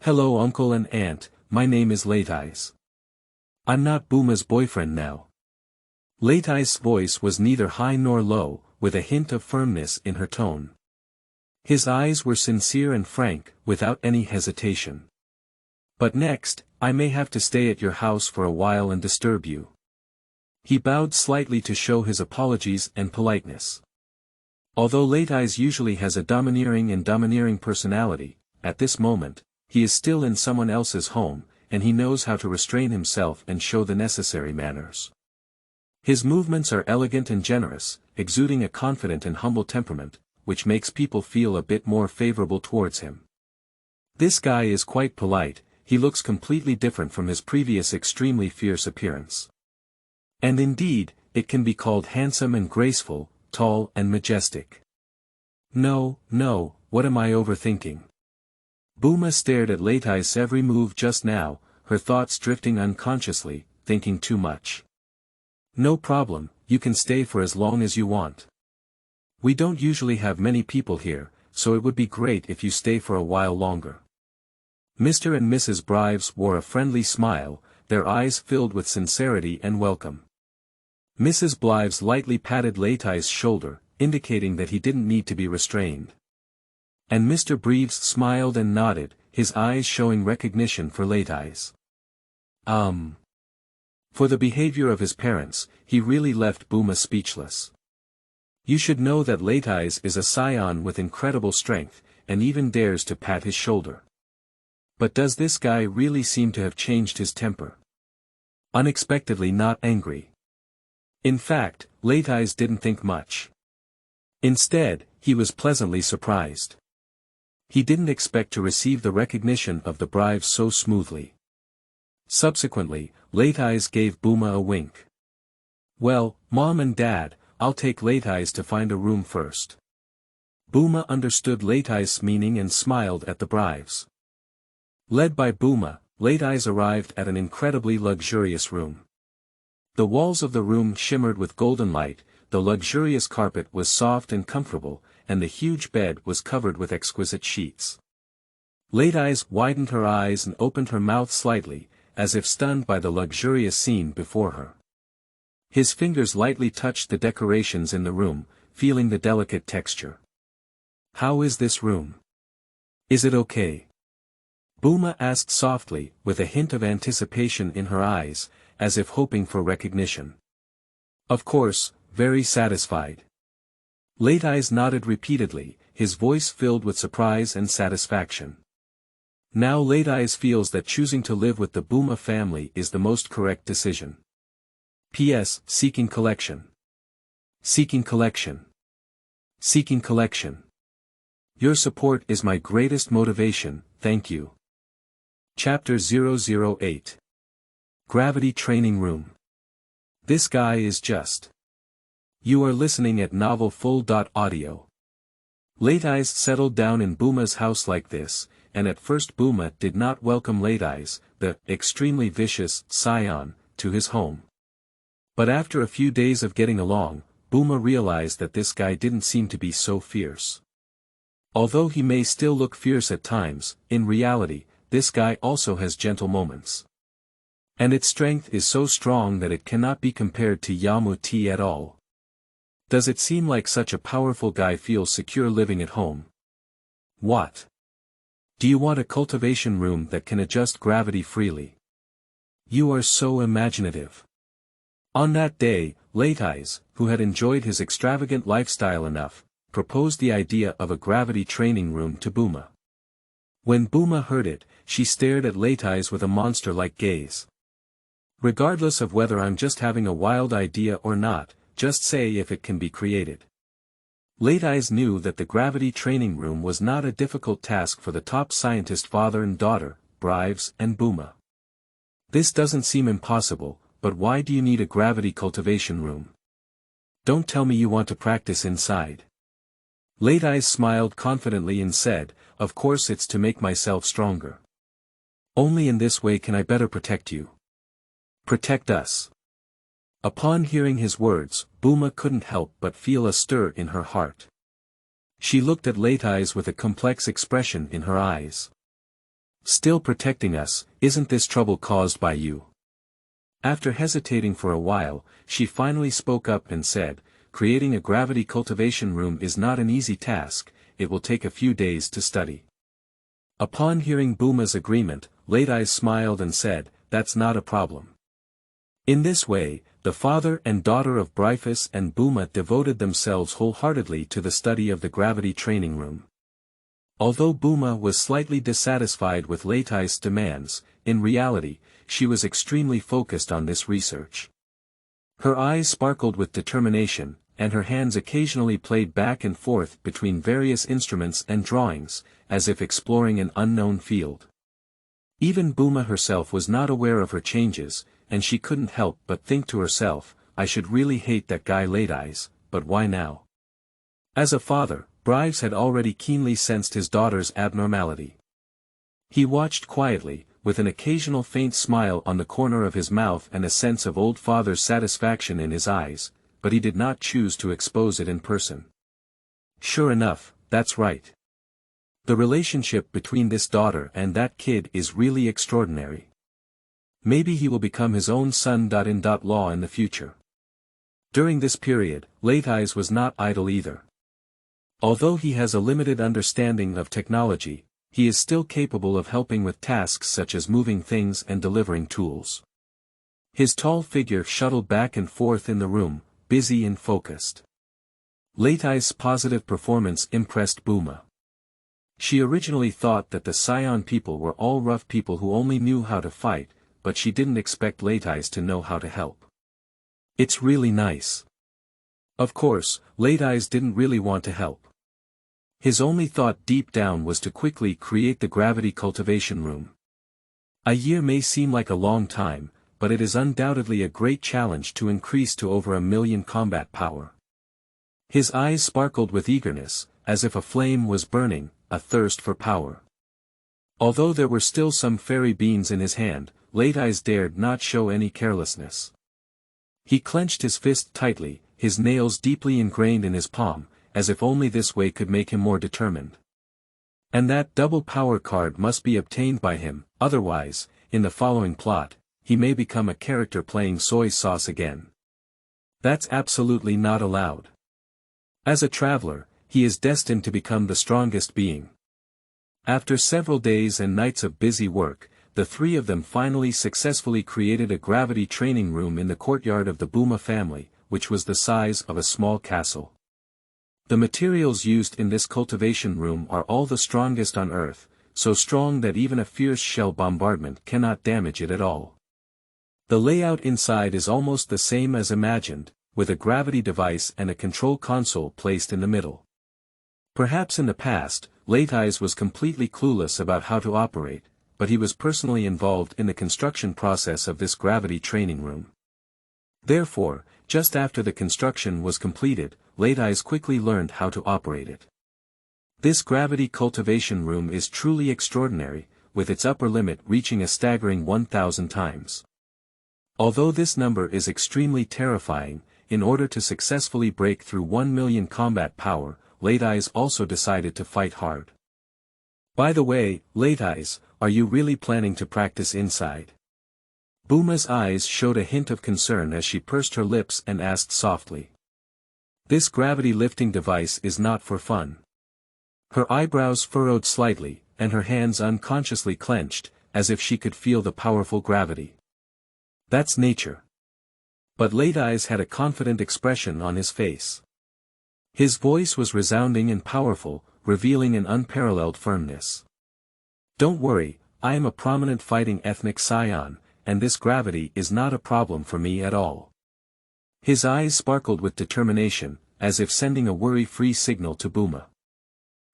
"Hello Uncle and Aunt, my name is Latiz. I'm not Buma's boyfriend now." Latiz's voice was neither high nor low, with a hint of firmness in her tone. His eyes were sincere and frank, without any hesitation. "But next, I may have to stay at your house for a while and disturb you." He bowed slightly to show his apologies and politeness. Although Latiz usually has a domineering personality, at this moment, he is still in someone else's home, and he knows how to restrain himself and show the necessary manners. His movements are elegant and generous, exuding a confident and humble temperament, which makes people feel a bit more favorable towards him. This guy is quite polite, he looks completely different from his previous extremely fierce appearance. And indeed, it can be called handsome and graceful, tall and majestic. No, what am I overthinking? Buma stared at Latiz's every move just now, her thoughts drifting unconsciously, thinking too much. "No problem, you can stay for as long as you want. We don't usually have many people here, so it would be great if you stay for a while longer." Mr. and Mrs. Brives wore a friendly smile, their eyes filled with sincerity and welcome. Mrs. Blives lightly patted Latiz's shoulder, indicating that he didn't need to be restrained. And Mr. Breves smiled and nodded, his eyes showing recognition for Latiz. For the behavior of his parents, he really left Buma speechless. You should know that Latiz is a Saiyan with incredible strength, and even dares to pat his shoulder. But does this guy really seem to have changed his temper? Unexpectedly not angry. In fact, Latiz didn't think much. Instead, he was pleasantly surprised. He didn't expect to receive the recognition of the Brives so smoothly. Subsequently, Latiz gave Buma a wink. "Well, Mom and Dad, I'll take Latiz to find a room first." Buma understood Latiz's meaning and smiled at the Brives. Led by Buma, Latiz arrived at an incredibly luxurious room. The walls of the room shimmered with golden light, the luxurious carpet was soft and comfortable, and the huge bed was covered with exquisite sheets. Latiz widened her eyes and opened her mouth slightly, as if stunned by the luxurious scene before her. His fingers lightly touched the decorations in the room, feeling the delicate texture. "How is this room? Is it okay?" Buma asked softly, with a hint of anticipation in her eyes, as if hoping for recognition. "Of course, very satisfied." Latiz nodded repeatedly, his voice filled with surprise and satisfaction. Now Latiz feels that choosing to live with the Buma family is the most correct decision. P.S. Seeking collection. Seeking collection. Seeking collection. Your support is my greatest motivation, thank you. Chapter 008. Gravity Training Room. This guy is just. You are listening at novelfull.audio. Latiz settled down in Buma's house like this, and at first Buma did not welcome Latiz, the extremely vicious Saiyan, to his home. But after a few days of getting along, Buma realized that this guy didn't seem to be so fierce. Although he may still look fierce at times, in reality, this guy also has gentle moments. And its strength is so strong that it cannot be compared to Yamu-T at all. Does it seem like such a powerful guy feels secure living at home? What? Do you want a cultivation room that can adjust gravity freely? You are so imaginative. On that day, Latiz, who had enjoyed his extravagant lifestyle enough, proposed the idea of a gravity training room to Buma. When Buma heard it, she stared at Latiz with a monster-like gaze. Regardless of whether I'm just having a wild idea or not, just say if it can be created. Latiz knew that the gravity training room was not a difficult task for the top scientist father and daughter, Brives and Buma. This doesn't seem impossible, but why do you need a gravity cultivation room? Don't tell me you want to practice inside. Latiz smiled confidently and said, of course it's to make myself stronger. Only in this way can I better protect you. Protect us. Upon hearing his words, Buma couldn't help but feel a stir in her heart. She looked at Latiz with a complex expression in her eyes. Still protecting us, isn't this trouble caused by you? After hesitating for a while, she finally spoke up and said, creating a gravity cultivation room is not an easy task, it will take a few days to study. Upon hearing Buma's agreement, Latiz smiled and said, that's not a problem. In this way, the father and daughter of Brives and Buma devoted themselves wholeheartedly to the study of the gravity training room. Although Buma was slightly dissatisfied with Latiz's demands, in reality, she was extremely focused on this research. Her eyes sparkled with determination, and her hands occasionally played back and forth between various instruments and drawings, as if exploring an unknown field. Even Buma herself was not aware of her changes, and she couldn't help but think to herself, I should really hate that guy Latiz, but why now? As a father, Brives had already keenly sensed his daughter's abnormality. He watched quietly, with an occasional faint smile on the corner of his mouth and a sense of old father's satisfaction in his eyes, but he did not choose to expose it in person. Sure enough, that's right. The relationship between this daughter and that kid is really extraordinary. Maybe he will become his own son-in-law in the future. During this period, Latiz was not idle either. Although he has a limited understanding of technology, he is still capable of helping with tasks such as moving things and delivering tools. His tall figure shuttled back and forth in the room, busy and focused. Latiz's positive performance impressed Buma. She originally thought that the Saiyan people were all rough people who only knew how to fight, but she didn't expect Latiz to know how to help. It's really nice. Of course, Latiz didn't really want to help. His only thought deep down was to quickly create the gravity cultivation room. A year may seem like a long time, but it is undoubtedly a great challenge to increase to over 1,000,000 combat power. His eyes sparkled with eagerness, as if a flame was burning, a thirst for power. Although there were still some fairy beans in his hand, Latiz dared not show any carelessness. He clenched his fist tightly, his nails deeply ingrained in his palm, as if only this way could make him more determined. And that double power card must be obtained by him, otherwise, in the following plot, he may become a character playing soy sauce again. That's absolutely not allowed. As a traveler, he is destined to become the strongest being. After several days and nights of busy work, the three of them finally successfully created a gravity training room in the courtyard of the Buma family, which was the size of a small castle. The materials used in this cultivation room are all the strongest on Earth, so strong that even a fierce shell bombardment cannot damage it at all. The layout inside is almost the same as imagined, with a gravity device and a control console placed in the middle. Perhaps in the past, Latiz was completely clueless about how to operate, but he was personally involved in the construction process of this gravity training room. Therefore, just after the construction was completed, Latiz quickly learned how to operate it. This gravity cultivation room is truly extraordinary, with its upper limit reaching a staggering 1,000 times. Although this number is extremely terrifying, in order to successfully break through 1,000,000 combat power, Latiz also decided to fight hard. By the way, Latiz, are you really planning to practice inside? Buma's eyes showed a hint of concern as she pursed her lips and asked softly. This gravity lifting device is not for fun. Her eyebrows furrowed slightly, and her hands unconsciously clenched, as if she could feel the powerful gravity. That's nature. But Latiz had a confident expression on his face. His voice was resounding and powerful, revealing an unparalleled firmness. Don't worry, I am a prominent fighting ethnic Saiyan, and this gravity is not a problem for me at all. His eyes sparkled with determination, as if sending a worry-free signal to Buma.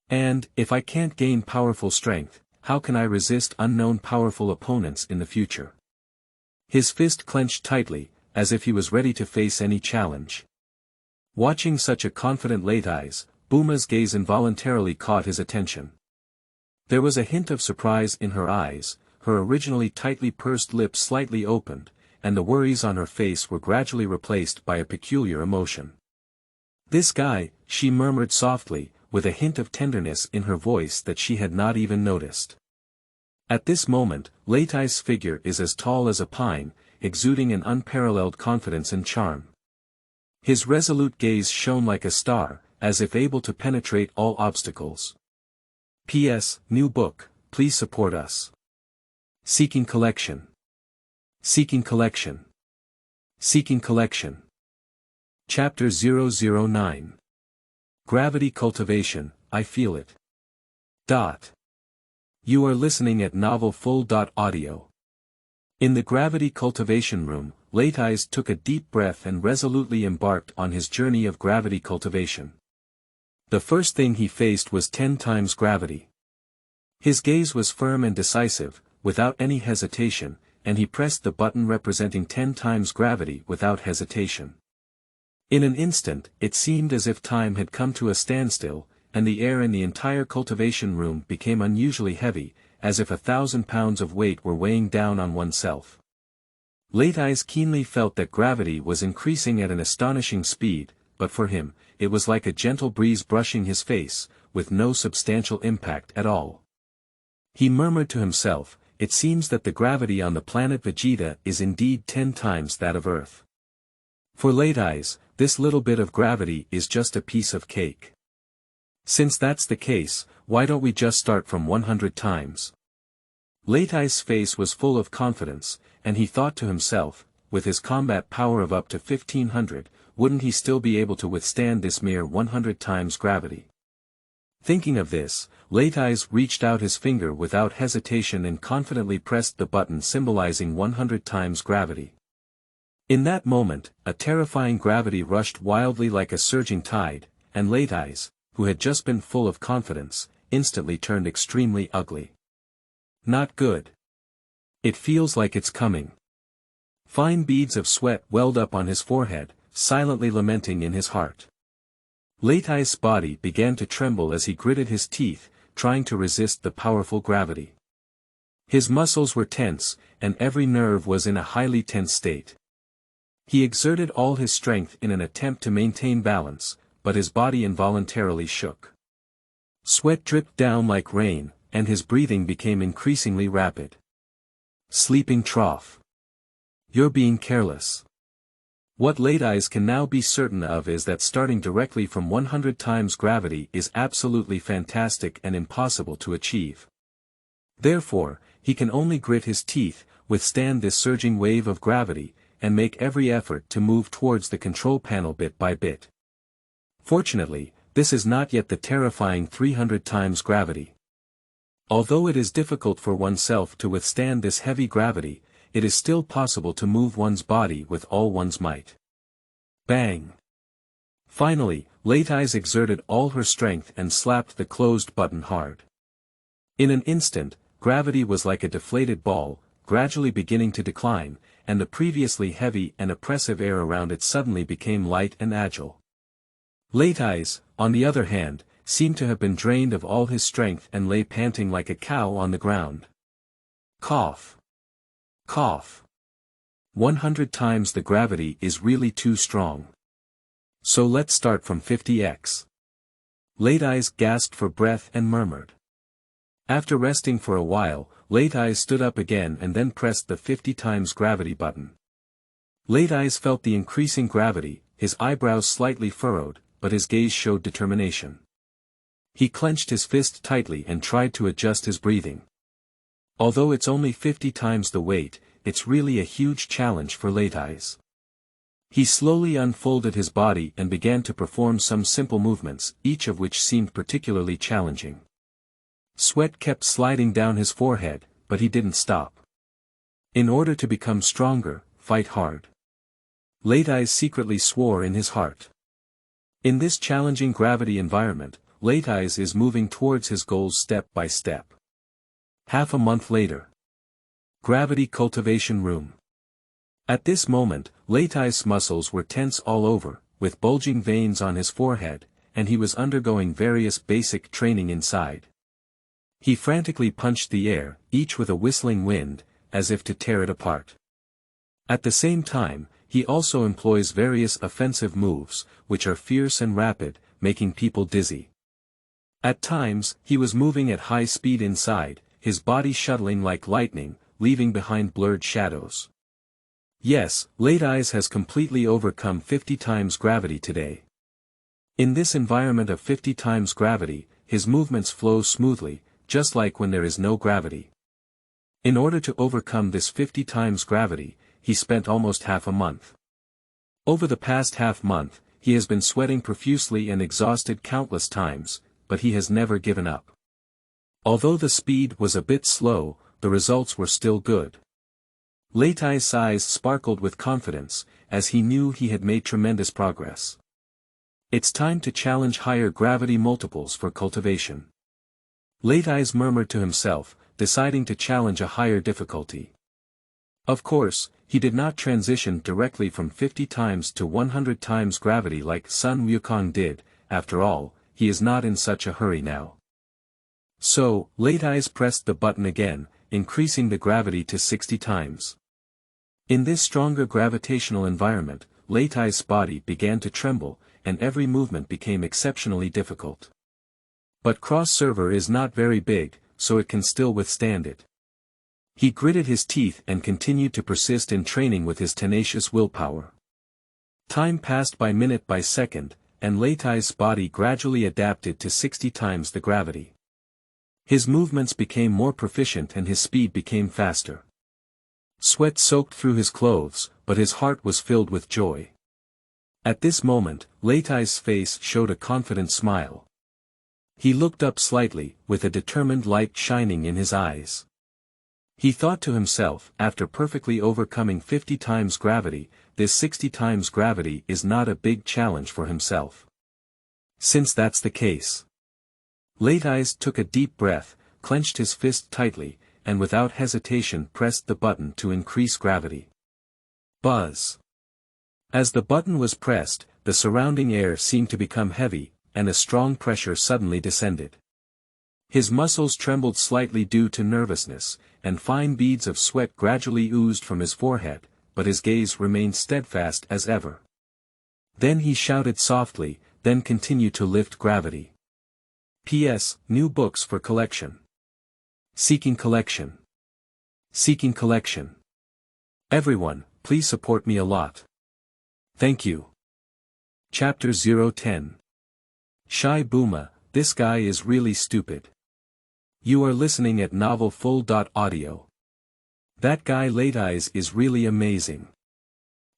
And, if I can't gain powerful strength, how can I resist unknown powerful opponents in the future? His fist clenched tightly, as if he was ready to face any challenge. Watching such a confident Latiz, Buma's gaze involuntarily caught his attention. There was a hint of surprise in her eyes, her originally tightly pursed lips slightly opened, and the worries on her face were gradually replaced by a peculiar emotion. This guy, she murmured softly, with a hint of tenderness in her voice that she had not even noticed. At this moment, Latiz's figure is as tall as a pine, exuding an unparalleled confidence and charm. His resolute gaze shone like a star, as if able to penetrate all obstacles. P.S. New book, please support us. Seeking collection. Seeking collection. Seeking collection. Chapter 009. Gravity Cultivation, I Feel It. You are listening at novelfull.audio. In the Gravity Cultivation room, Latiz took a deep breath and resolutely embarked on his journey of gravity cultivation. The first thing he faced was 10 times gravity. His gaze was firm and decisive, without any hesitation, and he pressed the button representing 10 times gravity without hesitation. In an instant, it seemed as if time had come to a standstill, and the air in the entire cultivation room became unusually heavy, as if 1,000 pounds of weight were weighing down on oneself. Latiz keenly felt that gravity was increasing at an astonishing speed, but for him, it was like a gentle breeze brushing his face, with no substantial impact at all. He murmured to himself, it seems that the gravity on the planet Vegeta is indeed 10 times that of Earth. For Latiz, this little bit of gravity is just a piece of cake. Since that's the case, why don't we just start from 100 times? Latiz's face was full of confidence, and he thought to himself, with his combat power of up to 1500, wouldn't he still be able to withstand this mere 100 times gravity? Thinking of this, Latiz reached out his finger without hesitation and confidently pressed the button symbolizing 100 times gravity. In that moment, a terrifying gravity rushed wildly like a surging tide, and Latiz, who had just been full of confidence, instantly turned extremely ugly. Not good. It feels like it's coming. Fine beads of sweat welled up on his forehead, silently lamenting in his heart. Latiz's body began to tremble as he gritted his teeth, trying to resist the powerful gravity. His muscles were tense, and every nerve was in a highly tense state. He exerted all his strength in an attempt to maintain balance, but his body involuntarily shook. Sweat dripped down like rain, and his breathing became increasingly rapid. Sleeping trough. You're being careless. What Latiz can now be certain of is that starting directly from 100 times gravity is absolutely fantastic and impossible to achieve. Therefore, he can only grit his teeth, withstand this surging wave of gravity, and make every effort to move towards the control panel bit by bit. Fortunately, this is not yet the terrifying 300 times gravity. Although it is difficult for oneself to withstand this heavy gravity, it is still possible to move one's body with all one's might. Bang! Finally, Latiz exerted all her strength and slapped the closed button hard. In an instant, gravity was like a deflated ball, gradually beginning to decline, and the previously heavy and oppressive air around it suddenly became light and agile. Latiz, on the other hand, seemed to have been drained of all his strength and lay panting like a cow on the ground. Cough. Cough. 100 times the gravity is really too strong. So let's start from 50x. Latiz gasped for breath and murmured. After resting for a while, Latiz stood up again and then pressed the 50 times gravity button. Latiz felt the increasing gravity, his eyebrows slightly furrowed, but his gaze showed determination. He clenched his fist tightly and tried to adjust his breathing. Although it's only 50 times the weight, it's really a huge challenge for Latiz. He slowly unfolded his body and began to perform some simple movements, each of which seemed particularly challenging. Sweat kept sliding down his forehead, but he didn't stop. In order to become stronger, fight hard. Latiz secretly swore in his heart. In this challenging gravity environment, Latiz is moving towards his goals step by step. Half a month later. Gravity Cultivation Room. At this moment, Latiz's muscles were tense all over, with bulging veins on his forehead, and he was undergoing various basic training inside. He frantically punched the air, each with a whistling wind, as if to tear it apart. At the same time, he also employs various offensive moves, which are fierce and rapid, making people dizzy. At times, he was moving at high speed inside, his body shuttling like lightning, leaving behind blurred shadows. Yes, Latiz has completely overcome 50 times gravity today. In this environment of 50 times gravity, his movements flow smoothly, just like when there is no gravity. In order to overcome this 50 times gravity, he spent almost half a month. Over the past half month, he has been sweating profusely and exhausted countless times, but he has never given up. Although the speed was a bit slow, the results were still good. Latiz's eyes sparkled with confidence, as he knew he had made tremendous progress. It's time to challenge higher gravity multiples for cultivation. Latiz murmured to himself, deciding to challenge a higher difficulty. Of course, he did not transition directly from 50 times to 100 times gravity like Sun Wukong did, after all, he is not in such a hurry now. So, Latiz pressed the button again, increasing the gravity to 60 times. In this stronger gravitational environment, Latiz's body began to tremble, and every movement became exceptionally difficult. But cross-server is not very big, so it can still withstand it. He gritted his teeth and continued to persist in training with his tenacious willpower. Time passed by minute by second, and Latiz's body gradually adapted to 60 times the gravity. His movements became more proficient and his speed became faster. Sweat soaked through his clothes, but his heart was filled with joy. At this moment, Latiz's face showed a confident smile. He looked up slightly, with a determined light shining in his eyes. He thought to himself, after perfectly overcoming 50 times gravity, this 60 times gravity is not a big challenge for himself. Since that's the case. Latiz took a deep breath, clenched his fist tightly, and without hesitation pressed the button to increase gravity. Buzz. As the button was pressed, the surrounding air seemed to become heavy, and a strong pressure suddenly descended. His muscles trembled slightly due to nervousness, and fine beads of sweat gradually oozed from his forehead, but his gaze remained steadfast as ever. Then he shouted softly, then continued to lift gravity. P.S. New books for collection. Seeking collection. Seeking collection. Everyone, please support me a lot. Thank you. Chapter 010. Shy Buma, this guy is really stupid. You are listening at novelfull.audio. That guy Latiz is really amazing.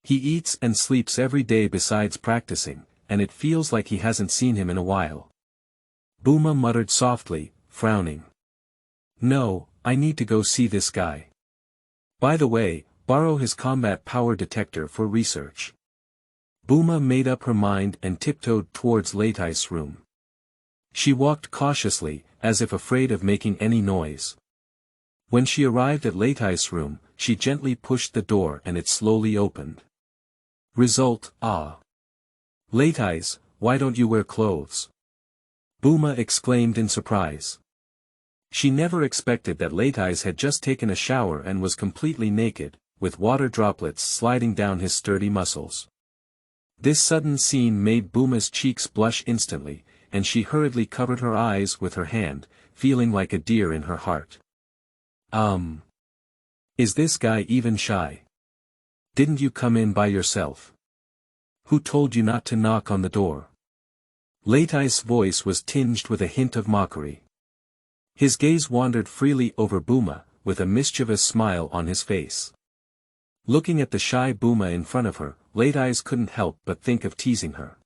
He eats and sleeps every day besides practicing, and it feels like he hasn't seen him in a while. Buma muttered softly, frowning. No, I need to go see this guy. By the way, borrow his combat power detector for research. Buma made up her mind and tiptoed towards Latiz's room. She walked cautiously, as if afraid of making any noise. When she arrived at Latiz's room, she gently pushed the door and it slowly opened. Result, ah. Latiz, why don't you wear clothes? Buma exclaimed in surprise. She never expected that Latiz had just taken a shower and was completely naked, with water droplets sliding down his sturdy muscles. This sudden scene made Buma's cheeks blush instantly, and she hurriedly covered her eyes with her hand, feeling like a deer in her heart. Is this guy even shy? Didn't you come in by yourself? Who told you not to knock on the door? Latiz's voice was tinged with a hint of mockery. His gaze wandered freely over Buma, with a mischievous smile on his face. Looking at the shy Buma in front of her, Latiz couldn't help but think of teasing her.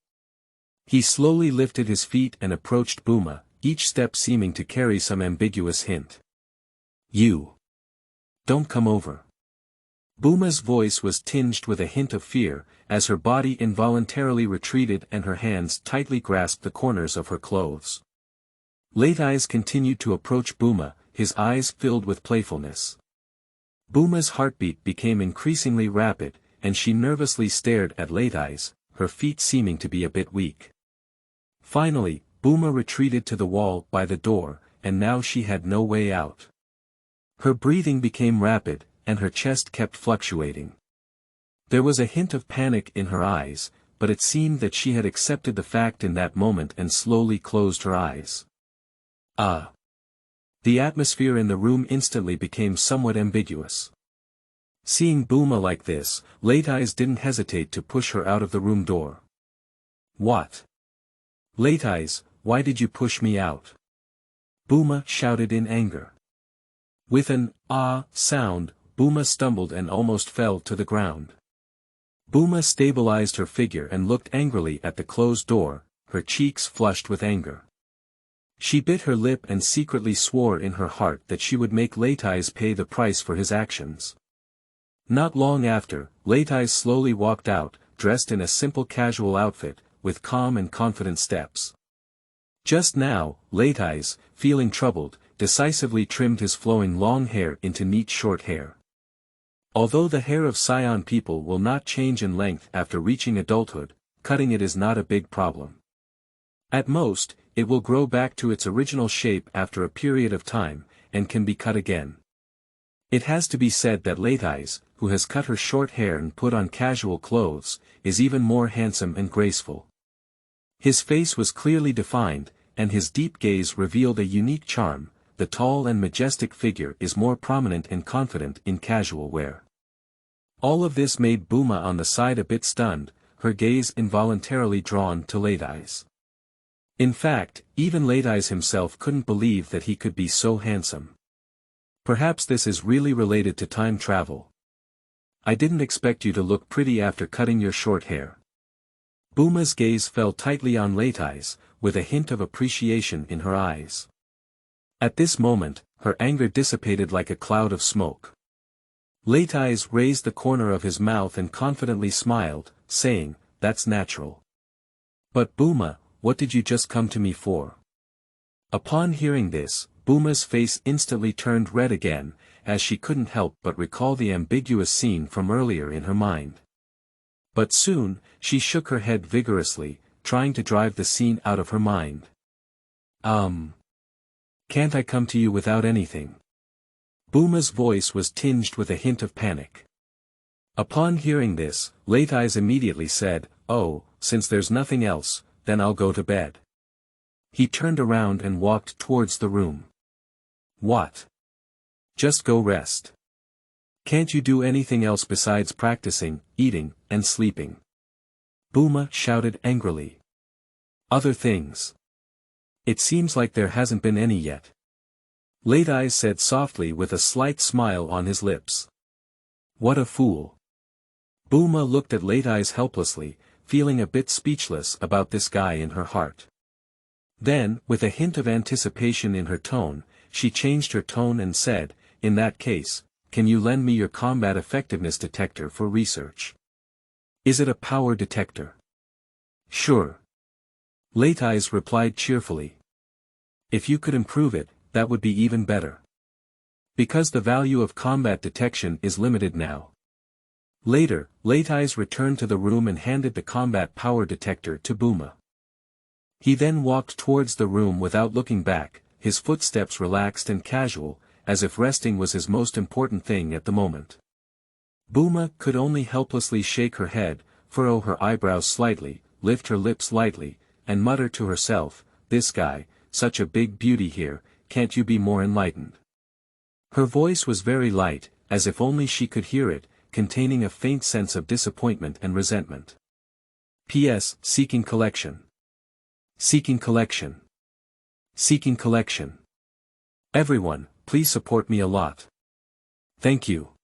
He slowly lifted his feet and approached Buma, each step seeming to carry some ambiguous hint. "You. Don't come over." Buma's voice was tinged with a hint of fear, as her body involuntarily retreated and her hands tightly grasped the corners of her clothes. Latiz continued to approach Buma, his eyes filled with playfulness. Buma's heartbeat became increasingly rapid, and she nervously stared at Latiz, her feet seeming to be a bit weak. Finally, Buma retreated to the wall by the door, and now she had no way out. Her breathing became rapid, and her chest kept fluctuating. There was a hint of panic in her eyes, but it seemed that she had accepted the fact in that moment and slowly closed her eyes. The atmosphere in the room instantly became somewhat ambiguous. Seeing Buma like this, Latiz didn't hesitate to push her out of the room door. "What? Latiz, why did you push me out?" Buma shouted in anger. With an sound, Buma stumbled and almost fell to the ground. Buma stabilized her figure and looked angrily at the closed door, her cheeks flushed with anger. She bit her lip and secretly swore in her heart that she would make Latiz pay the price for his actions. Not long after, Latiz slowly walked out, dressed in a simple casual outfit, with calm and confident steps. Just now, Latiz, feeling troubled, decisively trimmed his flowing long hair into neat short hair. Although the hair of Saiyan people will not change in length after reaching adulthood, cutting it is not a big problem. At most, it will grow back to its original shape after a period of time, and can be cut again. It has to be said that Latiz, who has cut her short hair and put on casual clothes, is even more handsome and graceful. His face was clearly defined, and his deep gaze revealed a unique charm. The tall and majestic figure is more prominent and confident in casual wear. All of this made Buma on the side a bit stunned, her gaze involuntarily drawn to Latiz. In fact, even Latiz himself couldn't believe that he could be so handsome. Perhaps this is really related to time travel. "I didn't expect you to look pretty after cutting your short hair." Buma's gaze fell tightly on Latiz, with a hint of appreciation in her eyes. At this moment, her anger dissipated like a cloud of smoke. Latiz raised the corner of his mouth and confidently smiled, saying, "That's natural." "But Buma, what did you just come to me for?" Upon hearing this, Buma's face instantly turned red again, as she couldn't help but recall the ambiguous scene from earlier in her mind. But soon, she shook her head vigorously, trying to drive the scene out of her mind. Can't I come to you without anything?" Buma's voice was tinged with a hint of panic. Upon hearing this, Latiz immediately said, "Oh, since there's nothing else, then I'll go to bed." He turned around and walked towards the room. "What? Just go rest. Can't you do anything else besides practicing, eating, and sleeping?" Buma shouted angrily. "Other things? It seems like there hasn't been any yet." Latiz said softly with a slight smile on his lips. "What a fool." Buma looked at Latiz helplessly, feeling a bit speechless about this guy in her heart. Then, with a hint of anticipation in her tone, she changed her tone and said, "In that case, can you lend me your combat effectiveness detector for research?" "Is it a power detector?" "Sure." Latiz replied cheerfully. "If you could improve it, that would be even better. Because the value of combat detection is limited now." Later, Latiz returned to the room and handed the combat power detector to Buma. He then walked towards the room without looking back, his footsteps relaxed and casual, as if resting was his most important thing at the moment. Buma could only helplessly shake her head, furrow her eyebrows slightly, lift her lips lightly, and mutter to herself, "This guy, such a big beauty here, can't you be more enlightened?" Her voice was very light, as if only she could hear it, containing a faint sense of disappointment and resentment. P.S. Seeking collection. Seeking collection. Seeking collection. Everyone, please support me a lot. Thank you.